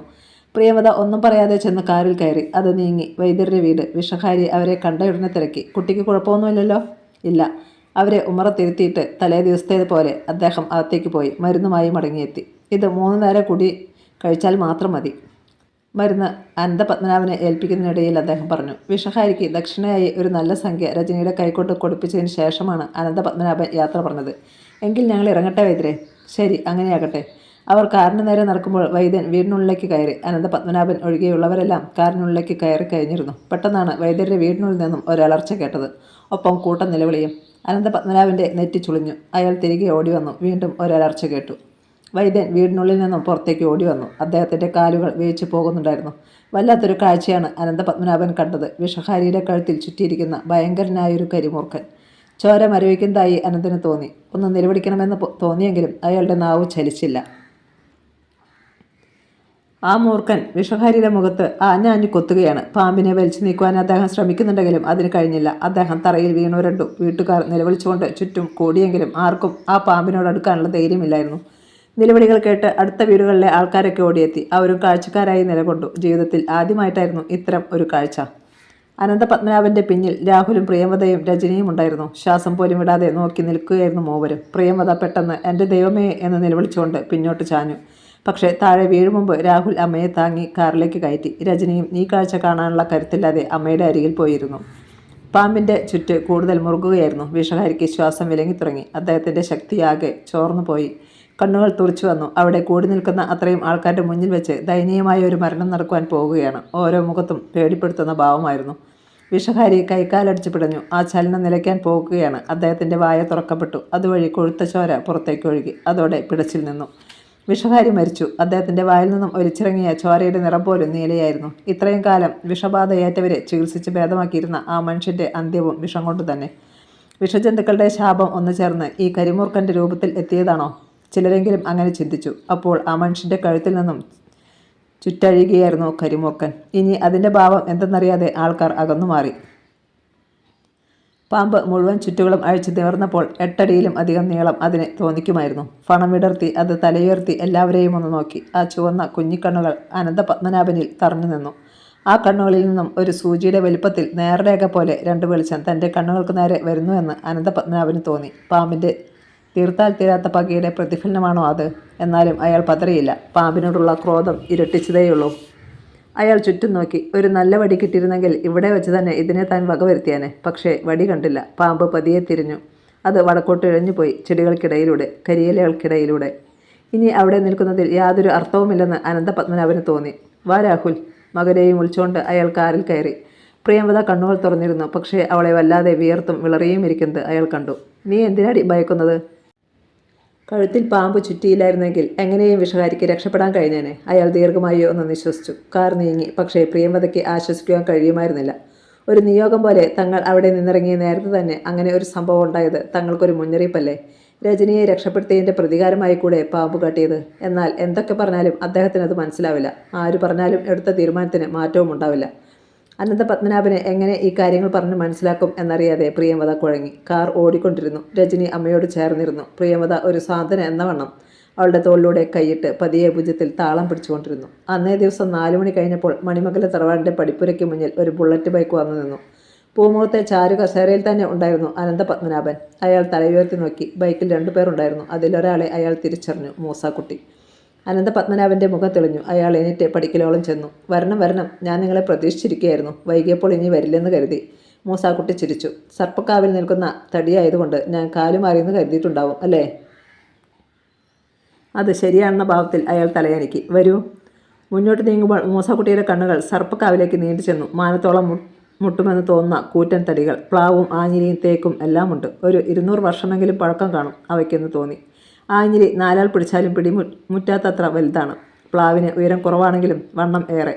പ്രിയമത ഒന്നും പറയാതെ ചെന്ന് കാറിൽ കയറി. അത് നീങ്ങി. വൈദ്യരുടെ വീട്. വിഷഹാരി അവരെ കണ്ടയുടനെ തിരക്കി. കുട്ടിക്ക് കുഴപ്പമൊന്നുമില്ലല്ലോ? ഇല്ല. അവരെ ഉമ്മറത്തിരുത്തിയിട്ട് തലേ ദിവസത്തേതുപോലെ അദ്ദേഹം അകത്തേക്ക് പോയി മരുന്നുമായി മടങ്ങിയെത്തി. ഇത് 3 നേരം കൂടി കഴിച്ചാൽ മാത്രം മതി. മരുന്ന് അനന്തപത്മനാഭനെ ഏൽപ്പിക്കുന്നതിനിടയിൽ അദ്ദേഹം പറഞ്ഞു. വിഷഹാരിക്ക് ദക്ഷിണയായി ഒരു നല്ല സംഖ്യ രജനിയുടെ കൈകൊണ്ട് കൊടുപ്പിച്ചതിന് ശേഷമാണ് അനന്തപത്മനാഭൻ യാത്ര പറഞ്ഞത്. എങ്കിൽ ഞങ്ങൾ ഇറങ്ങട്ടെ വൈദ്യരെ? ശരി, അങ്ങനെയാകട്ടെ. അവർ കാറിന് നേരെ നടക്കുമ്പോൾ വൈദ്യൻ വീടിനുള്ളിലേക്ക് കയറി. അനന്തപത്മനാഭൻ ഒഴികെയുള്ളവരെല്ലാം കാറിനുള്ളിലേക്ക് കയറി കഴിഞ്ഞിരുന്നു. പെട്ടെന്നാണ് വൈദ്യരുടെ വീടിനുള്ളിൽ നിന്നും ഒരലർച്ച കേട്ടത്. ഒപ്പം കൂട്ടം നിലവിളിയും. അനന്തപത്മനാഭൻ്റെ നെറ്റി ചുളിഞ്ഞു. അയാൾ തിരികെ ഓടി വന്നു. വീണ്ടും ഒരലർച്ച കേട്ടു. വൈദ്യൻ വീടിനുള്ളിൽ നിന്നും പുറത്തേക്ക് ഓടി വന്നു. അദ്ദേഹത്തിൻ്റെ കാലുകൾ വേച്ചു പോകുന്നുണ്ടായിരുന്നു. വല്ലാത്തൊരു കാഴ്ചയാണ് അനന്തപത്മനാഭൻ കണ്ടത്. വിഷഹാരിയുടെ കഴുത്തിൽ ചുറ്റിയിരിക്കുന്ന ഭയങ്കരനായൊരു കരിമൂർഖൻ. ചോര മരവിക്കുന്നതായി അനന്തന് തോന്നി. ഒന്ന് നിലവിളിക്കണമെന്ന് തോന്നിയെങ്കിലും അയാളുടെ നാവ് ചലിച്ചില്ല. ആ മൂർഖൻ വിഷഹാരിയുടെ മുഖത്ത് ആഞ്ഞാഞ്ഞു കൊത്തുകയാണ്. പാമ്പിനെ വലിച്ചു നീക്കുവാൻ അദ്ദേഹം ശ്രമിക്കുന്നുണ്ടെങ്കിലും അതിന് കഴിഞ്ഞില്ല. അദ്ദേഹം തറയിൽ വീണുരണ്ടു. വീട്ടുകാർ നിലവിളിച്ചുകൊണ്ട് ചുറ്റും കൂടിയെങ്കിലും ആർക്കും ആ പാമ്പിനോട് അടുക്കാനുള്ള ധൈര്യമില്ലായിരുന്നു. നിലവിളികൾ കേട്ട് അടുത്ത വീടുകളിലെ ആൾക്കാരൊക്കെ ഓടിയെത്തി. അവരും കാഴ്ചക്കാരായി നിലകൊണ്ടു. ജീവിതത്തിൽ ആദ്യമായിട്ടായിരുന്നു ഇത്തരം ഒരു കാഴ്ച. അനന്തപത്മനാഭന്റെ പിന്നിൽ രാഹുലും പ്രിയമവതയും രജനിയും ഉണ്ടായിരുന്നു. ശ്വാസം പോലും വിടാതെ നോക്കി നിൽക്കുകയായിരുന്നു മൂവരും. പ്രിയമവത പെട്ടെന്ന് "എൻ്റെ ദൈവമേ" എന്ന് നിലവിളിച്ചുകൊണ്ട് പിന്നോട്ട് ചാഞ്ഞു. പക്ഷേ താഴെ വീഴും മുമ്പ് രാഹുൽ അമ്മയെ താങ്ങി കാറിലേക്ക് കയറ്റി. രജനിയും ഈ കാഴ്ച കാണാനുള്ള കരുത്തില്ലാതെ അമ്മയുടെ അരികിൽ പോയിരുന്നു. പാമ്പിൻ്റെ ചുറ്റ് കൂടുതൽ മുറുകുകയായിരുന്നു. വിഷഹാരിക്ക് ശ്വാസം വിലങ്ങി തുടങ്ങി. അദ്ദേഹത്തിൻ്റെ ശക്തിയാകെ ചോർന്നു പോയി. കണ്ണുകൾ തുറച്ചു വന്നു. അവിടെ കൂടി നിൽക്കുന്ന അത്രയും ആൾക്കാരുടെ മുന്നിൽ വെച്ച് ദയനീയമായ ഒരു മരണം നടക്കുവാൻ പോവുകയാണ്. ഓരോ മുഖത്തും പേടിപ്പെടുത്തുന്ന ഭാവമായിരുന്നു. വിഷഹാരി കൈക്കാലടിച്ച് പിടഞ്ഞു. ആ ചലനം നിലയ്ക്കാൻ പോകുകയാണ്. അദ്ദേഹത്തിൻ്റെ വായ തുറക്കപ്പെട്ടു. അതുവഴി കൊഴുത്ത ചോര പുറത്തേക്ക് ഒഴുകി. അതോടെ പിടച്ചിൽ നിന്നു. വിഷഹാരി മരിച്ചു. അദ്ദേഹത്തിൻ്റെ വായിൽ നിന്നും ഒലിച്ചിറങ്ങിയ ചോരയുടെ നിറം പോലും നീലയായിരുന്നു. ഇത്രയും കാലം വിഷബാധയേറ്റവരെ ചികിത്സിച്ച് ഭേദമാക്കിയിരുന്ന ആ മനുഷ്യൻ്റെ അന്ത്യവും വിഷം കൊണ്ട് തന്നെ. വിഷജന്തുക്കളുടെ ശാപം ഒന്നു ചേർന്ന് ഈ കരിമൂർഖൻ്റെ രൂപത്തിൽ എത്തിയതാണോ? ചിലരെങ്കിലും അങ്ങനെ ചിന്തിച്ചു. അപ്പോൾ ആ മനുഷ്യൻ്റെ കഴുത്തിൽ നിന്നും ചുറ്റഴിയുകയായിരുന്നു കരിമൂർഖൻ. ഇനി അതിൻ്റെ ഭാവം എന്തെന്നറിയാതെ ആൾക്കാർ അകന്നുമാറി. പാമ്പ് മുഴുവൻ ചുറ്റുകളും അഴിച്ചു നിവർന്നപ്പോൾ 8 അടിയിലും അധികം നീളം അതിനെ തോന്നിക്കുമായിരുന്നു. ഫണം വിടർത്തി അത് തലയുയർത്തി എല്ലാവരെയും ഒന്ന് നോക്കി. ആ ചുവന്ന കുഞ്ഞിക്കണ്ണുകൾ അനന്തപത്മനാഭനിൽ തറഞ്ഞു നിന്നു. ആ കണ്ണുകളിൽ നിന്നും ഒരു സൂചിയുടെ വലിപ്പത്തിൽ നേർരേഖ പോലെ 2 വെളിച്ചം തൻ്റെ കണ്ണുകൾക്ക് നേരെ വരുന്നുവെന്ന് അനന്തപത്മനാഭന് തോന്നി. പാമ്പിൻ്റെ തീർത്താൽ തീരാത്ത പകയുടെ പ്രതിഫലനമാണോ അത്? എന്നാലും അയാൾ പതറിയില്ല. പാമ്പിനോടുള്ള ക്രോധം ഇരട്ടിച്ചതേയുള്ളൂ. അയാൾ ചുറ്റും നോക്കി. ഒരു നല്ല വടി കിട്ടിയിരുന്നെങ്കിൽ ഇവിടെ വെച്ച് തന്നെ ഇതിനെ താൻ വകവരുത്തിയാനെ. പക്ഷേ വടി കണ്ടില്ല. പാമ്പ് പതിയെ തിരിഞ്ഞു. അത് വടക്കോട്ട് ഇഴഞ്ഞുപോയി. ചെടികൾക്കിടയിലൂടെ, കരിയിലകൾക്കിടയിലൂടെ. ഇനി അവിടെ നിൽക്കുന്നതിൽ യാതൊരു അർത്ഥവുമില്ലെന്ന് അനന്തപത്മനാഭന് തോന്നി. "വാ രാഹുൽ." മകനെയും വിളിച്ചുകൊണ്ട് അയാൾ കാറിൽ കയറി. പ്രിയമവത കണ്ണുകൾ തുറന്നിരുന്നു. പക്ഷേ അവളെ വല്ലാതെ വിയർത്തും വിളറിയും ഇരിക്കുന്നത് അയാൾ കണ്ടു. "നീ എന്തിനാടി ഭയക്കുന്നത്?" കഴുത്തിൽ പാമ്പ് ചുറ്റിയില്ലായിരുന്നെങ്കിൽ എങ്ങനെയും വിഷഹാരിക്ക് രക്ഷപ്പെടാൻ കഴിഞ്ഞേനെ. അയാൾ ദീർഘമായി ഒന്ന് നിശ്വസിച്ചു. കാർ നീങ്ങി. പക്ഷേ പ്രിയമവതയ്ക്ക് ആശ്വസിക്കുവാൻ കഴിയുമായിരുന്നില്ല. ഒരു നിയോഗം പോലെ തങ്ങൾ അവിടെ നിന്നിറങ്ങിയ നേരത്തെ തന്നെ അങ്ങനെ ഒരു സംഭവം ഉണ്ടായത് തങ്ങൾക്കൊരു മുന്നറിയിപ്പല്ലേ? രജനിയെ രക്ഷപ്പെടുത്തിയതിൻ്റെ പ്രതികാരമായി കൂടെ പാമ്പ് കാട്ടിയത്. എന്നാൽ എന്തൊക്കെ പറഞ്ഞാലും അദ്ദേഹത്തിനത് മനസ്സിലാവില്ല. ആര് പറഞ്ഞാലും എടുത്ത തീരുമാനത്തിന് മാറ്റവും ഉണ്ടാവില്ല. അനന്തപത്മനാഭനെ എങ്ങനെ ഈ കാര്യങ്ങൾ പറഞ്ഞ് മനസ്സിലാക്കും എന്നറിയാതെ പ്രിയമവത കുഴങ്ങി. കാർ ഓടിക്കൊണ്ടിരുന്നു. രജനി അമ്മയോട് ചേർന്നിരുന്നു. പ്രിയമവത ഒരു സാധന എന്ന വണ്ണം അവളുടെ തോളിലൂടെ കൈയിട്ട് പതിയെ ഭുജത്തിൽ താളം പിടിച്ചുകൊണ്ടിരുന്നു. അന്നേ ദിവസം 4 മണി കഴിഞ്ഞപ്പോൾ മണിമംഗല തറവാടിൻ്റെ പടിപ്പുരയ്ക്ക് മുന്നിൽ ഒരു ബുള്ളറ്റ് ബൈക്ക് വന്നു നിന്നു. പൂമുഖത്തെ ചാരു കസേരയിൽ തന്നെ ഉണ്ടായിരുന്നു അനന്തപത്മനാഭൻ. അയാൾ തലയുയർത്തി നോക്കി. ബൈക്കിൽ 2 പേർ ഉണ്ടായിരുന്നു. അതിലൊരാളെ അയാൾ തിരിച്ചറിഞ്ഞു. മൂസാക്കുട്ടി. അനന്തപത്മനാഭൻ്റെ മുഖം തെളിഞ്ഞു. അയാൾ എണീറ്റ് പടിക്കലോളം ചെന്നു. "വരണം വരണം, ഞാൻ നിങ്ങളെ പ്രതീക്ഷിച്ചിരിക്കുകയായിരുന്നു. വൈകിയപ്പോൾ ഇനി വരില്ലെന്ന് കരുതി." മൂസാക്കുട്ടി ചിരിച്ചു. "സർപ്പക്കാവിൽ നിൽക്കുന്ന തടിയായതുകൊണ്ട് ഞാൻ കാലുമാറിയെന്ന് കരുതിയിട്ടുണ്ടാവും അല്ലേ?" അത് ശരിയാണെന്ന ഭാവത്തിൽ അയാൾ തലയനക്കി. "വരൂ." മുന്നോട്ട് നീങ്ങുമ്പോൾ മൂസാക്കുട്ടിയുടെ കണ്ണുകൾ സർപ്പക്കാവിലേക്ക് നീണ്ടു ചെന്നു. മാനത്തോളം മുട്ടുമെന്ന് തോന്നുന്ന കൂറ്റൻ തടികൾ, പ്ലാവും ആഞ്ഞിലിയും തേക്കും എല്ലാമുണ്ട്. ഒരു 200 വർഷമെങ്കിലും പഴക്കം കാണും അവയ്ക്കെന്ന് തോന്നി. ആഞ്ഞിലി 4 ആൾ പിടിച്ചാലും പിടിമുറ്റാത്തത്ര വലുതാണ്. പ്ലാവിന് ഉയരം കുറവാണെങ്കിലും വണ്ണം ഏറെ.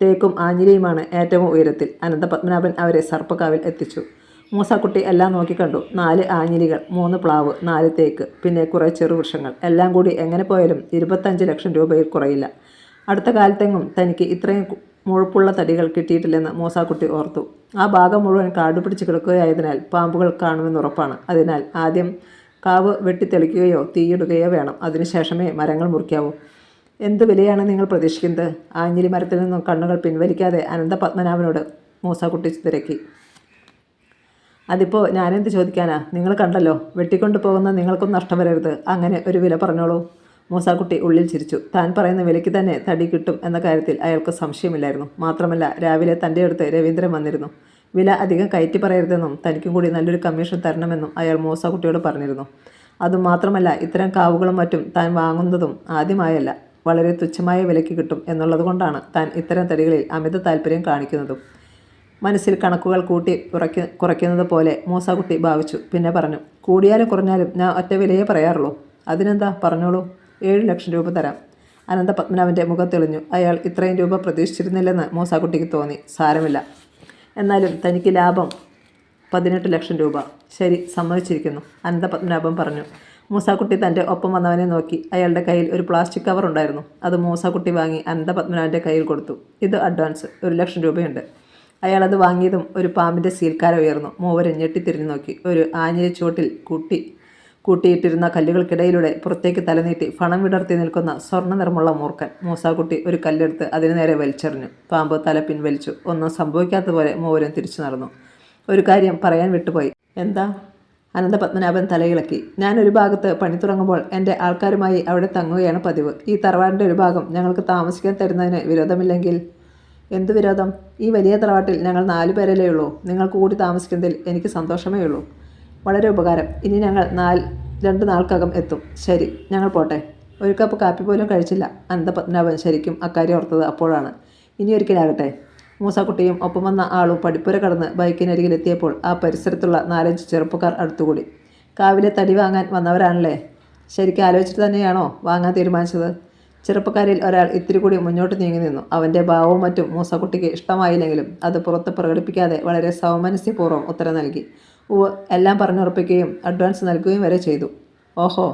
തേക്കും ആഞ്ഞിലിയുമാണ് ഏറ്റവും ഉയരത്തിൽ. അനന്തപത്മനാഭൻ അവരെ സർപ്പക്കാവിൽ എത്തിച്ചു. മൂസാക്കുട്ടി എല്ലാം നോക്കിക്കണ്ടു. 4 ആഞ്ഞിലികൾ, 3 പ്ലാവ്, 4 തേക്ക്, പിന്നെ കുറേ ചെറുവൃക്ഷങ്ങൾ. എല്ലാം കൂടി എങ്ങനെ പോയാലും 25 ലക്ഷം രൂപയിൽ കുറയില്ല. അടുത്ത കാലത്തെങ്ങും തനിക്ക് ഇത്രയും മുഴുപ്പുള്ള തടികൾ കിട്ടിയിട്ടില്ലെന്ന് മൂസാക്കുട്ടി ഓർത്തു. ആ ഭാഗം മുഴുവൻ കാടുപിടിച്ച് കിടക്കുകയായതിനാൽ പാമ്പുകൾ കാണുമെന്നുറപ്പാണ്. അതിനാൽ ആദ്യം കാവ് വെട്ടിത്തെളിക്കുകയോ തീയിടുകയോ വേണം. അതിനുശേഷമേ മരങ്ങൾ മുറിക്കാവൂ. "എന്ത് വിലയാണ് നിങ്ങൾ പ്രതീക്ഷിക്കുന്നത്?" ആഞ്ഞിലി മരത്തിൽ നിന്നും കണ്ണുകൾ പിൻവലിക്കാതെ അനന്തപത്മനാഭനോട് മൂസാക്കുട്ടി തിരക്കി. "അതിപ്പോൾ ഞാനെന്ത് ചോദിക്കാനാ? നിങ്ങൾ കണ്ടല്ലോ. വെട്ടിക്കൊണ്ടു പോകുന്ന നിങ്ങൾക്കും നഷ്ടം വരരുത്. അങ്ങനെ ഒരു വില പറഞ്ഞോളൂ." മൂസാക്കുട്ടി ഉള്ളിൽ ചിരിച്ചു. താൻ പറയുന്ന വിലയ്ക്ക് തന്നെ തടി കിട്ടും എന്ന കാര്യത്തിൽ അയാൾക്ക് സംശയമില്ലായിരുന്നു. മാത്രമല്ല രാവിലെ തൻ്റെ അടുത്ത് രവീന്ദ്രൻ വന്നിരുന്നു. വില അധികം കയറ്റി പറയരുതെന്നും തനിക്കും കൂടി നല്ലൊരു കമ്മീഷൻ തരണമെന്നും അയാൾ മൂസാക്കുട്ടിയോട് പറഞ്ഞിരുന്നു. അതുമാത്രമല്ല ഇത്തരം കാവുകളും മറ്റും താൻ വാങ്ങുന്നതും ആദ്യമായല്ല. വളരെ തുച്ഛമായ വിലയ്ക്ക് കിട്ടും എന്നുള്ളതുകൊണ്ടാണ് താൻ ഇത്തരം തടികളിൽ അമിത താല്പര്യം കാണിക്കുന്നതും. മനസ്സിൽ കണക്കുകൾ കൂട്ടി കുറയ്ക്കുന്നത് പോലെ മൂസാക്കുട്ടി ഭാവിച്ചു. പിന്നെ പറഞ്ഞു, "കൂടിയാലും കുറഞ്ഞാലും ഞാൻ ഒറ്റ വിലയേ പറയാറുള്ളൂ." "അതിനെന്താ, പറഞ്ഞോളൂ." 7 ലക്ഷം രൂപ തരാം. അനന്തപത്മനാഭൻ്റെ മുഖം തെളിഞ്ഞു. അയാൾ ഇത്രയും രൂപ പ്രതീക്ഷിച്ചിരുന്നില്ലെന്ന് മൂസാക്കുട്ടിക്ക് തോന്നി. സാരമില്ല, എന്നാലും തനിക്ക് ലാഭം 18 ലക്ഷം രൂപ. ശരി, സമ്മതിച്ചിരിക്കുന്നു, അനന്തപത്മനാഭൻ പറഞ്ഞു. മൂസാക്കുട്ടി തൻ്റെ ഒപ്പം വന്നവനെ നോക്കി. അയാളുടെ കയ്യിൽ ഒരു പ്ലാസ്റ്റിക് കവർ ഉണ്ടായിരുന്നു. അത് മൂസാക്കുട്ടി വാങ്ങി അനന്തപത്മനാഭൻ്റെ കയ്യിൽ കൊടുത്തു. ഇത് അഡ്വാൻസ്, 1 ലക്ഷം രൂപയുണ്ട്. അയാളത് വാങ്ങിയതും ഒരു പാമ്പിൻ്റെ സീൽക്കാര ഉയർന്നു. മൂവരും ഞെട്ടിത്തിരിഞ്ഞു നോക്കി. ഒരു ആഞ്ഞിലി ചുവട്ടിൽ കൂട്ടിയിട്ടിരുന്ന കല്ലുകൾക്കിടയിലൂടെ പുറത്തേക്ക് തലനീട്ടി ഫണം വിടർത്തി നിൽക്കുന്ന സ്വർണ്ണ നിറമുള്ള മൂർഖൻ. മൂസാക്കുട്ടി ഒരു കല്ലെടുത്ത് അതിനു നേരെ വലിച്ചെറിഞ്ഞു. പാമ്പ് തല പിൻവലിച്ചു. ഒന്നും സംഭവിക്കാത്ത പോലെ മൂവരും തിരിച്ചു നടന്നു. ഒരു കാര്യം പറയാൻ വിട്ടുപോയി. എന്താ? അനന്തപത്മനാഭൻ തലയിളക്കി. ഞാനൊരു ഭാഗത്ത് പണി തുടങ്ങുമ്പോൾ എൻ്റെ ആൾക്കാരുമായി അവിടെ തങ്ങുകയാണ് പതിവ്. ഈ തറവാടിൻ്റെ ഒരു ഭാഗം ഞങ്ങൾക്ക് താമസിക്കാൻ തരുന്നതിന് വിരോധമില്ലെങ്കിൽ? എന്തു വിരോധം? ഈ വലിയ തറവാട്ടിൽ ഞങ്ങൾ 4 പേരല്ലേ ഉള്ളൂ. നിങ്ങൾക്ക് കൂടി താമസിക്കുന്നതിൽ എനിക്ക് സന്തോഷമേ ഉള്ളൂ. വളരെ ഉപകാരം. ഇനി ഞങ്ങൾ 2 നാൾക്കകം എത്തും. ശരി, ഞങ്ങൾ പോട്ടെ. ഒരു കപ്പ് കാപ്പി പോലും കഴിച്ചില്ല. അനന്തപത്മനാഭൻ ശരിക്കും അക്കാര്യം ഓർത്തത് അപ്പോഴാണ്. ഇനിയൊരിക്കലാകട്ടെ. മൂസാക്കുട്ടിയും ഒപ്പം വന്ന ആളും പടിപ്പുര കടന്ന് ബൈക്കിനരികിലെത്തിയപ്പോൾ ആ പരിസരത്തുള്ള 4-5 ചെറുപ്പക്കാർ അടുത്തുകൂടി. കാവിലെ തടി വാങ്ങാൻ വന്നവരാണല്ലേ? ശരിക്കും ആലോചിച്ചിട്ട് തന്നെയാണോ വാങ്ങാൻ തീരുമാനിച്ചത്? ചെറുപ്പക്കാരിൽ ഒരാൾ ഇത്തിരി കൂടി മുന്നോട്ട് നീങ്ങി നിന്നു. അവൻ്റെ ഭാവവും മറ്റും മൂസാക്കുട്ടിക്ക് ഇഷ്ടമായില്ലെങ്കിലും അത് പുറത്ത് പ്രകടിപ്പിക്കാതെ വളരെ സൗമനസ്യപൂർവ്വം ഉത്തരം നൽകി. എല്ലാം പറഞ്ഞുറപ്പിക്കുകയും അഡ്വാൻസ് നൽകുകയും വരെ ചെയ്തു. ഓഹോ,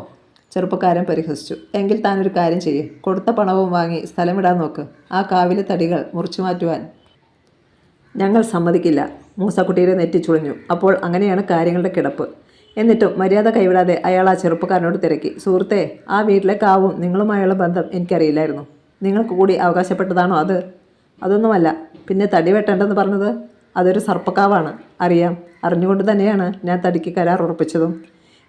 ചെറുപ്പക്കാരൻ പരിഹസിച്ചു. എങ്കിൽ താനൊരു കാര്യം ചെയ്യ്. കൊടുത്ത പണവും വാങ്ങി സ്ഥലമിടാൻ നോക്ക്. ആ കാവിലെ തടികൾ മുറിച്ചു മാറ്റുവാൻ ഞങ്ങൾ സമ്മതിക്കില്ല. മൂസാക്കുട്ടിയുടെ നെറ്റി ചുളിഞ്ഞു. അപ്പോൾ അങ്ങനെയാണ് കാര്യങ്ങളുടെ കിടപ്പ്. എന്നിട്ടും മര്യാദ കൈവിടാതെ അയാൾ ആ ചെറുപ്പക്കാരനോട് തിരക്കി. സുഹൃത്തേ, ആ വീട്ടിലെ കാവും നിങ്ങളുമായുള്ള ബന്ധം എനിക്കറിയില്ലായിരുന്നു. നിങ്ങൾക്ക് കൂടി അവകാശപ്പെട്ടതാണോ അത്? അതൊന്നുമല്ല. പിന്നെ തടി വെട്ടേണ്ടെന്ന് പറഞ്ഞത്? അതൊരു സർപ്പക്കാവാണ്. അറിയാം. അറിഞ്ഞുകൊണ്ട് തന്നെയാണ് ഞാൻ തടിക്ക് കരാർ ഉറപ്പിച്ചതും.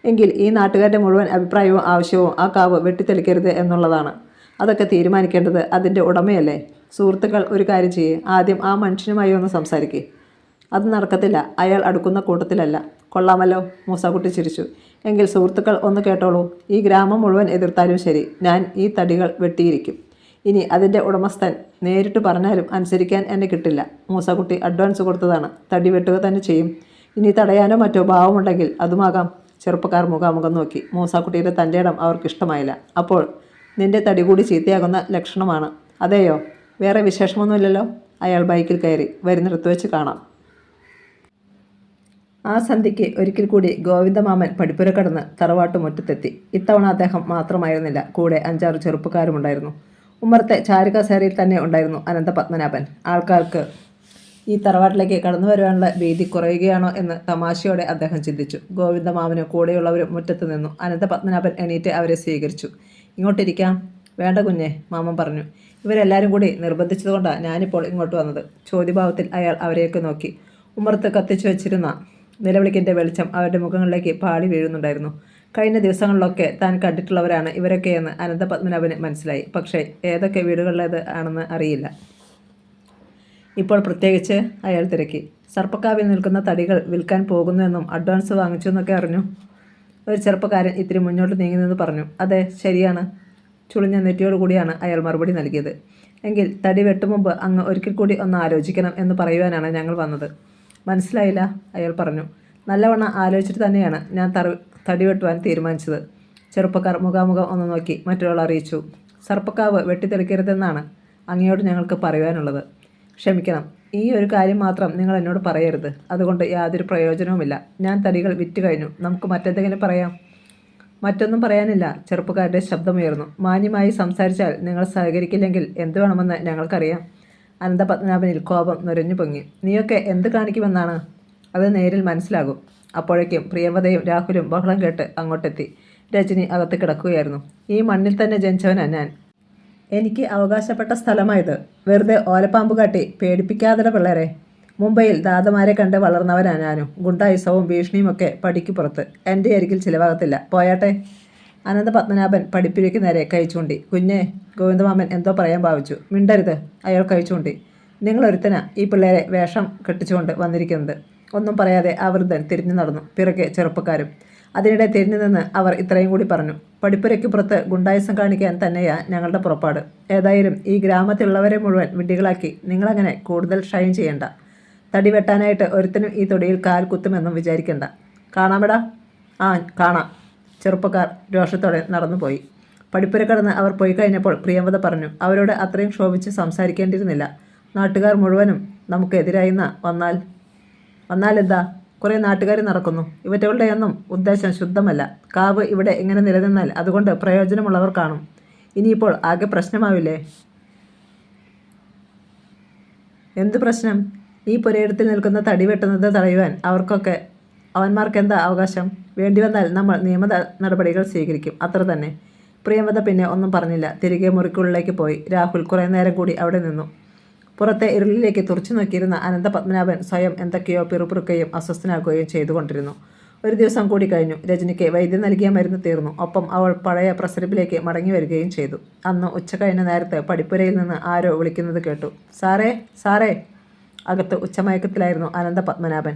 എങ്കിൽ ഈ നാട്ടുകാരുടെ മുഴുവൻ അഭിപ്രായവും ആവശ്യവും ആ കാവ് വെട്ടിത്തെളിക്കരുത് എന്നുള്ളതാണ്. അതൊക്കെ തീരുമാനിക്കേണ്ടത് അതിൻ്റെ ഉടമയല്ലേ? സുഹൃത്തുക്കൾ, ഒരു കാര്യം ചെയ്യേ. ആദ്യം ആ മനുഷ്യനുമായി ഒന്ന് സംസാരിക്കേ. അത് നടക്കത്തില്ല. അയാൾ അടുക്കുന്ന കൂട്ടത്തിലല്ല. കൊള്ളാമല്ലോ, മൂസാക്കുട്ടി ചിരിച്ചു. എങ്കിൽ സുഹൃത്തുക്കൾ ഒന്ന് കേട്ടോളൂ. ഈ ഗ്രാമം മുഴുവൻ എതിർത്താലും ശരി, ഞാൻ ഈ തടികൾ വെട്ടിയിരിക്കും. ഇനി അതിൻ്റെ ഉടമസ്ഥൻ നേരിട്ട് പറഞ്ഞാലും അനുസരിക്കാൻ എന്നെ കിട്ടില്ല. മൂസാക്കുട്ടി അഡ്വാൻസ് കൊടുത്തതാണ്. തടി വെട്ടുക തന്നെ ചെയ്യും. ഇനി തടയാനോ മറ്റോ ഭാവമുണ്ടെങ്കിൽ അതുമാകാം. ചെറുപ്പക്കാർ മുഖാമുഖം നോക്കി. മൂസാക്കുട്ടിയുടെ തൻ്റെ ഇടം അവർക്കിഷ്ടമായില്ല. അപ്പോൾ നിന്റെ തടി കൂടി ചീത്തയാകുന്ന ലക്ഷണമാണ്. അതെയോ? വേറെ വിശേഷമൊന്നുമില്ലല്ലോ. അയാൾ ബൈക്കിൽ കയറി. വരുന്നിടത്ത് വെച്ച് കാണാം. ആ സന്ധ്യയ്ക്ക് ഒരിക്കൽ കൂടി ഗോവിന്ദമാമൻ പടിപ്പുര കടന്ന് തറവാട്ടുമുറ്റത്തെത്തി. ഇത്തവണ അദ്ദേഹം മാത്രമായിരുന്നില്ല. കൂടെ 5-6 ചെറുപ്പക്കാരുമുണ്ടായിരുന്നു. ഉമ്മറത്തെ ചാരുകസേരയിൽ തന്നെ ഉണ്ടായിരുന്നു അനന്തപത്മനാഭൻ. ആൾക്കാർക്ക് ഈ തറവാട്ടിലേക്ക് കടന്നു വരുവാനുള്ള ഭീതി കുറയുകയാണോ എന്ന് തമാശയോടെ അദ്ദേഹം ചിന്തിച്ചു. ഗോവിന്ദമാമനും കൂടെയുള്ളവരും മുറ്റത്ത് നിന്നു. അനന്തപത്മനാഭൻ എണീറ്റ് അവരെ സ്വീകരിച്ചു. ഇങ്ങോട്ടിരിക്കാം. വേണ്ട കുഞ്ഞെ, മാമൻ പറഞ്ഞു. ഇവരെല്ലാവരും കൂടി നിർബന്ധിച്ചതുകൊണ്ടാണ് ഞാനിപ്പോൾ ഇങ്ങോട്ട് വന്നത്. ചോദ്യഭാവത്തിൽ അയാൾ അവരെയൊക്കെ നോക്കി. ഉമ്മറത്ത് കത്തിച്ചു വെച്ചിരുന്ന നിലവിളിക്കിൻ്റെ വെളിച്ചം അവരുടെ മുഖങ്ങളിലേക്ക് പാടി വീഴുന്നുണ്ടായിരുന്നു. കഴിഞ്ഞ ദിവസങ്ങളിലൊക്കെ താൻ കണ്ടിട്ടുള്ളവരാണ് ഇവരൊക്കെയെന്ന് അനന്തപത്മനാഭന് മനസ്സിലായി. പക്ഷേ ഏതൊക്കെ വീടുകളിലേത് ആണെന്ന് അറിയില്ല. ഇപ്പോൾ പ്രത്യേകിച്ച് അയാൾ തിരക്കി. സർപ്പക്കാവിൽ നിൽക്കുന്ന തടികൾ വിൽക്കാൻ പോകുന്നുവെന്നും അഡ്വാൻസ് വാങ്ങിച്ചു എന്നൊക്കെ അറിഞ്ഞു. ഒരു ചെറുപ്പക്കാരൻ ഇത്തിരി മുന്നോട്ട് നീങ്ങുന്നെന്ന് പറഞ്ഞു. അതെ, ശരിയാണ്. ചുളിഞ്ഞ നെറ്റിയോടുകൂടിയാണ് അയാൾ മറുപടി നൽകിയത്. എങ്കിൽ തടി വെട്ടും മുമ്പ് അങ്ങ് ഒരിക്കൽ കൂടി ഒന്ന് ആലോചിക്കണം എന്ന് പറയുവാനാണ് ഞങ്ങൾ വന്നത്. മനസ്സിലായില്ല, അയാൾ പറഞ്ഞു. നല്ലവണ്ണം ആലോചിച്ചിട്ട് തന്നെയാണ് ഞാൻ തടി വെട്ടുവാൻ തീരുമാനിച്ചത്. ചെറുപ്പക്കാർ മുഖാമുഖം ഒന്ന് നോക്കി. മറ്റൊരാൾ അറിയിച്ചു. സർപ്പക്കാവ് വെട്ടിത്തെളിക്കരുതെന്നാണ് അങ്ങയോട് ഞങ്ങൾക്ക് പറയുവാനുള്ളത്. ക്ഷമിക്കണം, ഈ ഒരു കാര്യം മാത്രം നിങ്ങൾ എന്നോട് പറയരുത്. അതുകൊണ്ട് യാതൊരു പ്രയോജനവുമില്ല. ഞാൻ തടികൾ വിറ്റ് കഴിഞ്ഞു. നമുക്ക് മറ്റെന്തെങ്കിലും പറയാം. മറ്റൊന്നും പറയാനില്ല. ചെറുപ്പക്കാരുടെ ശബ്ദമുയർന്നു. മാന്യമായി സംസാരിച്ചാൽ നിങ്ങൾ സഹകരിക്കില്ലെങ്കിൽ എന്തു വേണമെന്ന് ഞങ്ങൾക്കറിയാം. അനന്തപത്മനാഭനിൽ കോപം നുരഞ്ഞു പൊങ്ങി. നീയൊക്കെ എന്ത് കാണിക്കുമെന്നാണ്? അത് നേരിൽ മനസ്സിലാകും. അപ്പോഴേക്കും പ്രിയവതയും രാഹുലും ബഹളം കേട്ട് അങ്ങോട്ടെത്തി. രജനി അകത്ത് കിടക്കുകയായിരുന്നു. ഈ മണ്ണിൽ തന്നെ ജനിച്ചവനാണ് ഞാൻ. എനിക്ക് അവകാശപ്പെട്ട സ്ഥലമായത്. വെറുതെ ഓലപ്പാമ്പ് കാട്ടി പേടിപ്പിക്കാതെ പിള്ളേരെ. മുംബൈയിൽ ദാദമാരെ കണ്ട് വളർന്നവനാണ് ഞാനും. ഗുണ്ടായുസവും ഭീഷണിയുമൊക്കെ പടിക്ക് പുറത്ത്. എൻ്റെ അരികിൽ ചിലവാകത്തില്ല. പോയാട്ടെ. അനന്തപത്മനാഭൻ പടിപ്പിലേക്ക് നേരെ കൈ ചൂണ്ടി. കുഞ്ഞേ, ഗോവിന്ദമാമൻ എന്തോ പറയാൻ ഭാവിച്ചു. മിണ്ടരുത്, അയാൾ കൈ ചൂണ്ടി. നിങ്ങളൊരുത്തനാ ഈ പിള്ളേരെ വേഷം കെട്ടിച്ചുകൊണ്ട് വന്നിരിക്കുന്നത്. ഒന്നും പറയാതെ ആ വൃദ്ധൻ തിരിഞ്ഞു നടന്നു. പിറകെ ചെറുപ്പക്കാരും. അതിനിടെ തിരിഞ്ഞു നിന്ന് അവർ ഇത്രയും കൂടി പറഞ്ഞു. പടിപ്പുരയ്ക്ക് പുറത്ത് ഗുണ്ടായുസം കാണിക്കാൻ തന്നെയാ ഞങ്ങളുടെ പുറപ്പാട്. ഏതായാലും ഈ ഗ്രാമത്തിലുള്ളവരെ മുഴുവൻ വിഡ്ഢികളാക്കി നിങ്ങളങ്ങനെ കൂടുതൽ ഷൈൻ ചെയ്യണ്ട. തടി വെട്ടാനായിട്ട് ഒരുത്തനും ഈ തൊടിയിൽ കാൽ കുത്തുമെന്നും വിചാരിക്കണ്ട. കാണാമെടാ. ആ, കാണാം. ചെറുപ്പക്കാർ രോഷത്തോടെ നടന്നുപോയി. പടിപ്പുര കടന്ന് അവർ പോയി കഴിഞ്ഞപ്പോൾ പ്രിയംവദ പറഞ്ഞു, അവരോട് അത്രയും ക്ഷോഭിച്ച് സംസാരിക്കേണ്ടിയിരുന്നില്ല. നാട്ടുകാർ മുഴുവനും നമുക്കെതിരായിന്ന വന്നാൽ എന്താ? കുറേ നാട്ടുകാർ നടക്കുന്നു. ഇവറ്റകളുടെയൊന്നും ഉദ്ദേശം ശുദ്ധമല്ല. കാവ് ഇവിടെ ഇങ്ങനെ നിലനിന്നാൽ അതുകൊണ്ട് പ്രയോജനമുള്ളവർ കാണും. ഇനിയിപ്പോൾ ആകെ പ്രശ്നമാവില്ലേ? എന്തു പ്രശ്നം? ഈ പുരയിടത്തിൽ നിൽക്കുന്ന തടി വെട്ടുന്നത് തടയുവാൻ അവന്മാർക്കെന്താ അവകാശം? വേണ്ടിവന്നാൽ നമ്മൾ നിയമ നടപടികൾ സ്വീകരിക്കും, അത്ര തന്നെ. പ്രിയംവദ പിന്നെ ഒന്നും പറഞ്ഞില്ല. തിരികെ മുറിക്കുള്ളിലേക്ക് പോയി. രാഹുൽ കുറേ നേരം കൂടി അവിടെ നിന്നു. പുറത്തെ ഇരുളിലേക്ക് തുറച്ചു നോക്കിയിരുന്ന അനന്തപത്മനാഭൻ സ്വയം എന്തൊക്കെയോ പിറുപിറുക്കുകയും അസ്വസ്ഥനാക്കുകയും ചെയ്തുകൊണ്ടിരുന്നു. ഒരു ദിവസം കൂടി കഴിഞ്ഞു. രജനിക്ക് വൈദ്യം നൽകിയ മരുന്ന് തീർന്നു. ഒപ്പം അവൾ പഴയ പ്രസരിപ്പിലേക്ക് മടങ്ങി വരികയും ചെയ്തു. അന്ന് ഉച്ച കഴിഞ്ഞ നേരത്ത് പടിപ്പുരയിൽ നിന്ന് ആരോ വിളിക്കുന്നത് കേട്ടു. സാറേ, സാറേ! അകത്ത് ഉച്ചമയക്കത്തിലായിരുന്നു അനന്തപത്മനാഭൻ.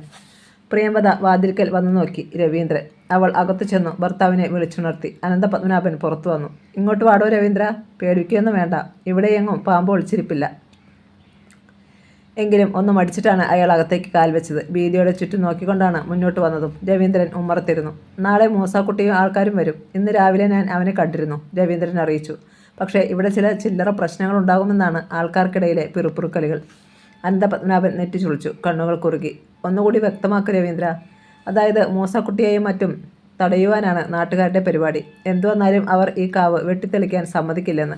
പ്രിയംവദ വാതിൽക്കൽ വന്നു നോക്കി. രവീന്ദ്രൻ. അവൾ അകത്തു ചെന്നു ഭർത്താവിനെ വിളിച്ചുണർത്തി. അനന്തപത്മനാഭൻ പുറത്തു വന്നു. ഇങ്ങോട്ട് വാടോ രവീന്ദ്ര. പേടിക്കുകയൊന്നും വേണ്ട. ഇവിടെയെങ്ങും പാമ്പ് ഒളിച്ചിരിപ്പില്ല. എങ്കിലും ഒന്ന് മടിച്ചിട്ടാണ് അയാൾ അകത്തേക്ക് കാൽ വെച്ചത്. ഭീതിയോടെ ചുറ്റും നോക്കിക്കൊണ്ടാണ് മുന്നോട്ട് വന്നതും. രവീന്ദ്രൻ ഉമ്മറത്തിരുന്നു. നാളെ മൂസാക്കുട്ടിയും ആൾക്കാരും വരും. ഇന്ന് രാവിലെ ഞാൻ അവനെ കണ്ടിരുന്നു, രവീന്ദ്രൻ അറിയിച്ചു. പക്ഷേ ഇവിടെ ചില ചില്ലറ പ്രശ്നങ്ങൾ ഉണ്ടാകുമെന്നാണ് ആൾക്കാർക്കിടയിലെ പിറുപിറുക്കലുകൾ. അനന്തപത്മനാഭൻ നെറ്റി ചുളിച്ചു. കണ്ണുകൾ കുറുകി. ഒന്നുകൂടി വ്യക്തമാക്കു രവീന്ദ്ര. അതായത് മൂസാക്കുട്ടിയെയും മറ്റും തടയുവാനാണ് നാട്ടുകാരുടെ പരിപാടി. എന്തു വന്നാലും അവർ ഈ കാവ് വെട്ടിത്തെളിക്കാൻ സമ്മതിക്കില്ലെന്ന്.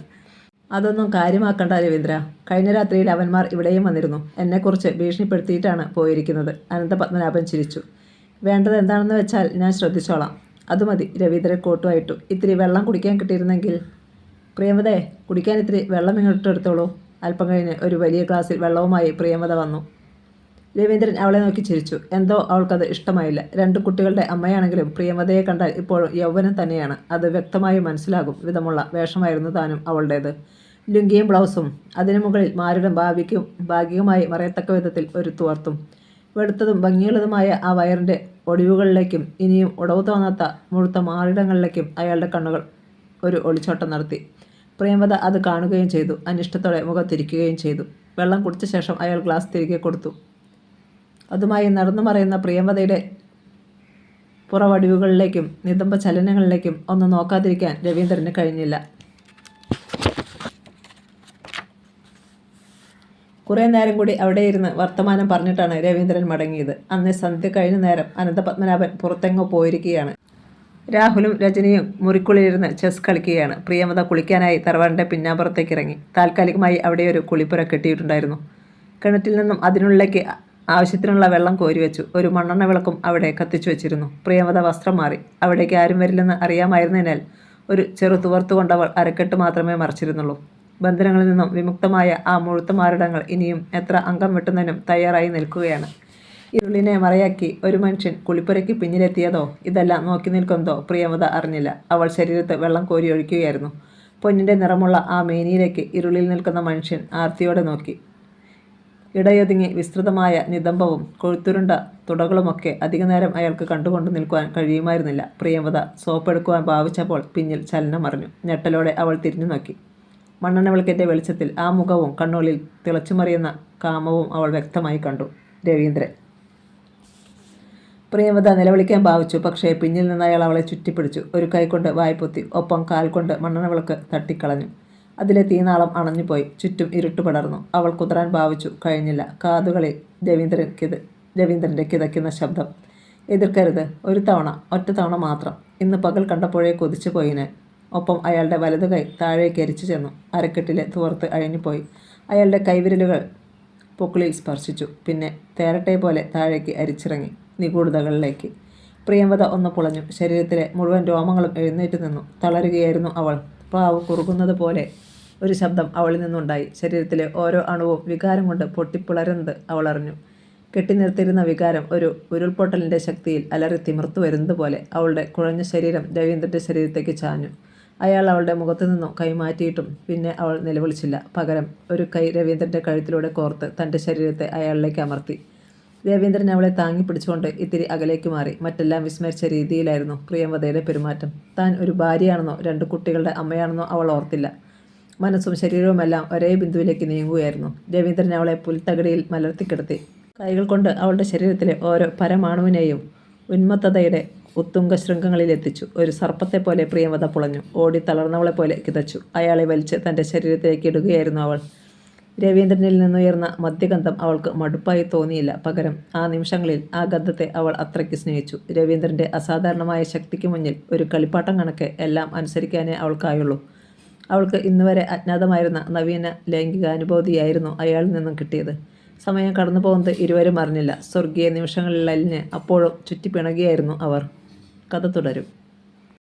അതൊന്നും കാര്യമാക്കണ്ട രവീന്ദ്ര. കഴിഞ്ഞ രാത്രിയിൽ അവന്മാർ ഇവിടെയും വന്നിരുന്നു. എന്നെക്കുറിച്ച് ഭീഷണിപ്പെടുത്തിയിട്ടാണ് പോയിരിക്കുന്നത്. അനന്തപത്മനാഭൻ ചിരിച്ചു. വേണ്ടത് എന്താണെന്ന് വെച്ചാൽ ഞാൻ ശ്രദ്ധിച്ചോളാം. അതുമതി. രവീന്ദ്രൻ കോട്ടുമായിട്ടു. ഇത്തിരി വെള്ളം കുടിക്കാൻ കിട്ടിയിരുന്നെങ്കിൽ. പ്രിയംവദേ, കുടിക്കാൻ ഇത്തിരി വെള്ളം ഇങ്ങോട്ടെടുത്തോളൂ. അല്പം കഴിഞ്ഞ് ഒരു വലിയ ഗ്ലാസ്സിൽ വെള്ളവുമായി പ്രിയംവദ വന്നു. രവീന്ദ്രൻ അവളെ നോക്കി ചിരിച്ചു. എന്തോ അവൾക്കത് ഇഷ്ടമായില്ല. രണ്ടു കുട്ടികളുടെ അമ്മയാണെങ്കിലും പ്രിയംവദയെ കണ്ടാൽ ഇപ്പോഴും യൗവനം തന്നെയാണ്. അത് വ്യക്തമായി മനസ്സിലാകും വിധമുള്ള വേഷമായിരുന്നു താനും അവളുടേത്. ലുങ്കിയും ബ്ലൗസും, അതിനു മുകളിൽ മാരുടെ ഭാഗികമായി മറയത്തക്ക വിധത്തിൽ ഒരു തുവർത്തും. വെളുത്തതും ഭംഗിയുള്ളതുമായ ആ വയറിൻ്റെ ഒടിവുകളിലേക്കും ഇനിയും ഉടവ് തോന്നാത്ത മുഴുത്ത മാറിടങ്ങളിലേക്കും അയാളുടെ കണ്ണുകൾ ഒരു ഒളിച്ചോട്ടം നടത്തി. പ്രിയംവദ അത് കാണുകയും ചെയ്തു. അനിഷ്ടത്തോടെ മുഖത്തിരിക്കുകയും ചെയ്തു. വെള്ളം കുടിച്ച ശേഷം അയാൾ ഗ്ലാസ് തിരികെ കൊടുത്തു. അതുമായി നടന്നു മറയുന്ന പ്രിയംവദയുടെ പുറവടിവുകളിലേക്കും നിതംബ ചലനങ്ങളിലേക്കും ഒന്നും നോക്കാതിരിക്കാൻ രവീന്ദ്രന് കഴിഞ്ഞില്ല. കുറേ നേരം കൂടി അവിടെയിരുന്ന് വർത്തമാനം പറഞ്ഞിട്ടാണ് രവീന്ദ്രൻ മടങ്ങിയത്. അന്ന് സന്ധ്യ കഴിഞ്ഞ നേരം അനന്തപത്മനാഭൻ പുറത്തെങ്ങോ പോയിരിക്കുകയാണ്. രാഹുലും രജനിയും മുറിക്കുള്ളിലിരുന്ന് ചെസ് കളിക്കുകയാണ്. പ്രിയംവദ കുളിക്കാനായി തറവാടിൻ്റെ പിന്നാമ്പുറത്തേക്ക് ഇറങ്ങി. താൽക്കാലികമായി അവിടെയൊരു കുളിപ്പുര കെട്ടിയിട്ടുണ്ടായിരുന്നു. കിണറ്റിൽ നിന്നും അതിനുള്ളിലേക്ക് ആവശ്യത്തിനുള്ള വെള്ളം കോരിവെച്ചു. ഒരു മണ്ണെണ്ണ വിളക്കും അവിടെ കത്തിച്ചു വെച്ചിരുന്നു. പ്രിയംവദ വസ്ത്രം മാറി. അവിടേക്ക് ആരും വരില്ലെന്ന് അറിയാമായിരുന്നതിനാൽ ഒരു ചെറു തുവർത്തുകൊണ്ടവൾ അരക്കെട്ട് മാത്രമേ മറച്ചിരുന്നുള്ളൂ. ബന്ധനങ്ങളിൽ നിന്നും വിമുക്തമായ ആ മുഴുത്ത മാറിടങ്ങൾ ഇനിയും എത്ര അംഗം വെട്ടുന്നതിനും തയ്യാറായി നിൽക്കുകയാണ്. ഇരുളിനെ മറയാക്കി ഒരു മനുഷ്യൻ കുളിപ്പുരയ്ക്ക് പിന്നിലെത്തിയതോ ഇതെല്ലാം നോക്കി നിൽക്കുന്നതോ പ്രിയംവദ അറിഞ്ഞില്ല. അവൾ ശരീരത്ത് വെള്ളം കോരി ഒഴിക്കുകയായിരുന്നു. പൊന്നിൻ്റെ നിറമുള്ള ആ മേനിയിലേക്ക് ഇരുളിൽ നിൽക്കുന്ന മനുഷ്യൻ ആർത്തിയോടെ നോക്കി. ഇടയൊതുങ്ങി വിസ്തൃതമായ നിതംബവും കൊഴുത്തുരുണ്ട തുടകളുമൊക്കെ അധികനേരം അയാൾക്ക് കണ്ടുകൊണ്ട് നിൽക്കുവാൻ കഴിയുമായിരുന്നില്ല. പ്രിയംവദ സോപ്പെടുക്കുവാൻ ഭാവിച്ചപ്പോൾ പിന്നിൽ ചലനം അറിഞ്ഞു. ഞെട്ടലോടെ അവൾ തിരിഞ്ഞു നോക്കി. മണ്ണെണ്ണ വിളക്കിൻ്റെ വെളിച്ചത്തിൽ ആ മുഖവും കണ്ണുകളിൽ തിളച്ചുമറിയുന്ന കാമവും അവൾ വ്യക്തമായി കണ്ടു. രവീന്ദ്രൻ. പ്രിയംവദ നിലവിളിക്കാൻ ഭാവിച്ചു. പക്ഷേ പിന്നിൽ നിന്ന് അയാൾ അവളെ ചുറ്റിപ്പിടിച്ചു. ഒരു കൈകൊണ്ട് വായ്പൊത്തി, ഒപ്പം കാൽ കൊണ്ട് മണ്ണെണ്ണ വിളക്ക് തട്ടിക്കളഞ്ഞു. അതിലെ തീനാളം അണഞ്ഞുപോയി. ചുറ്റും ഇരുട്ട് പടർന്നു. അവൾ കുതറാൻ ഭാവിച്ചു. കഴിഞ്ഞില്ല. കാതുകളിൽ രവീന്ദ്രൻ്റെ കിതയ്ക്കുന്ന ശബ്ദം. എതിർക്കരുത്. ഒരു തവണ, ഒറ്റ തവണ മാത്രം. ഇന്ന് പകൽ കണ്ടപ്പോഴേ കൊതിച്ചു പോയി ഞാൻ. ഒപ്പം അയാളുടെ വലതു കൈ താഴേക്ക് എരിച്ചു ചെന്നു. അരക്കെട്ടിലെ തുവർത്ത് അഴിഞ്ഞുപോയി. അയാളുടെ കൈവിരലുകൾ പൊക്കിളിൽ സ്പർശിച്ചു. പിന്നെ തേരട്ടെ പോലെ താഴേക്ക് അരിച്ചിറങ്ങി നിഗൂഢതകളിലേക്ക്. പ്രിയംവദ ഒന്ന് പുളഞ്ഞു. ശരീരത്തിലെ മുഴുവൻ രോമങ്ങളും എഴുന്നേറ്റ് നിന്നു. തളരുകയായിരുന്നു അവൾ. പ്രാവ് കുറുകുന്നത് പോലെ ഒരു ശബ്ദം അവളിൽ നിന്നുണ്ടായി. ശരീരത്തിലെ ഓരോ അണുവും വികാരം കൊണ്ട് പൊട്ടിപ്പിളരുന്നത് അവൾ അറിഞ്ഞു. കെട്ടിനിർത്തിയിരുന്ന വികാരം ഒരു ഉരുൾപൊട്ടലിൻ്റെ ശക്തിയിൽ അലറി തിമിർത്തു വരുന്നത് പോലെ അവളുടെ കുഴഞ്ഞ ശരീരം രവീന്ദ്രൻ്റെ ശരീരത്തേക്ക് ചാഞ്ഞു. അയാൾ അവളുടെ മുഖത്തു നിന്നും കൈമാറ്റിയിട്ടും പിന്നെ അവൾ നിലവിളിച്ചില്ല. പകരം ഒരു കൈ രവീന്ദ്രൻ്റെ കഴുത്തിലൂടെ കോർത്ത് തൻ്റെ ശരീരത്തെ അയാളിലേക്ക് അമർത്തി. രവീന്ദ്രൻ അവളെ താങ്ങി പിടിച്ചുകൊണ്ട് ഇത്തിരി അകലേക്ക് മാറി. മറ്റെല്ലാം വിസ്മരിച്ച രീതിയിലായിരുന്നു പ്രിയംവദയുടെ പെരുമാറ്റം. താൻ ഒരു ഭാര്യയാണെന്നോ 2 കുട്ടികളുടെ അമ്മയാണെന്നോ അവൾ ഓർത്തില്ല. മനസ്സും ശരീരവുമെല്ലാം ഒരേ ബിന്ദുവിലേക്ക് നീങ്ങുകയായിരുന്നു. രവീന്ദ്രൻ അവളെ പുൽത്തകിടിയിൽ മലർത്തിക്കിടത്തി. കൈകൾ കൊണ്ട് അവളുടെ ശരീരത്തിലെ ഓരോ പരമാണുവിനെയും ഉന്മത്തതയുടെ ഉത്തുംഗ ശൃംഗങ്ങളിലെത്തിച്ചു. ഒരു സർപ്പത്തെപ്പോലെ പ്രിയമത പുളഞ്ഞു. ഓടി തളർന്നവളെപ്പോലെ കിതച്ചു. അയാളെ വലിച്ച് തൻ്റെ ശരീരത്തിലേക്ക് ഇടുകയായിരുന്നു അവൾ. രവീന്ദ്രനിൽ നിന്നുയർന്ന മദ്യഗന്ധം അവൾക്ക് മടുപ്പായി തോന്നിയില്ല. പകരം ആ നിമിഷങ്ങളിൽ ആ ഗന്ധത്തെ അവൾ അത്രയ്ക്ക് സ്നേഹിച്ചു. രവീന്ദ്രൻ്റെ അസാധാരണമായ ശക്തിക്ക് മുന്നിൽ ഒരു കളിപ്പാട്ടം കണക്കെ എല്ലാം അനുസരിക്കാനേ അവൾക്കായുള്ളൂ. അവൾക്ക് ഇന്നുവരെ അജ്ഞാതമായിരുന്ന നവീന ലൈംഗികാനുഭൂതിയായിരുന്നു അയാളിൽ നിന്നും കിട്ടിയത്. സമയം കടന്നു പോകുന്നത് ഇരുവരും അറിഞ്ഞില്ല. സ്വർഗീയ നിമിഷങ്ങളിലലിഞ്ഞ് അപ്പോഴും ചുറ്റിപ്പിണകിയായിരുന്നു അവർ. കഥ തുടരും.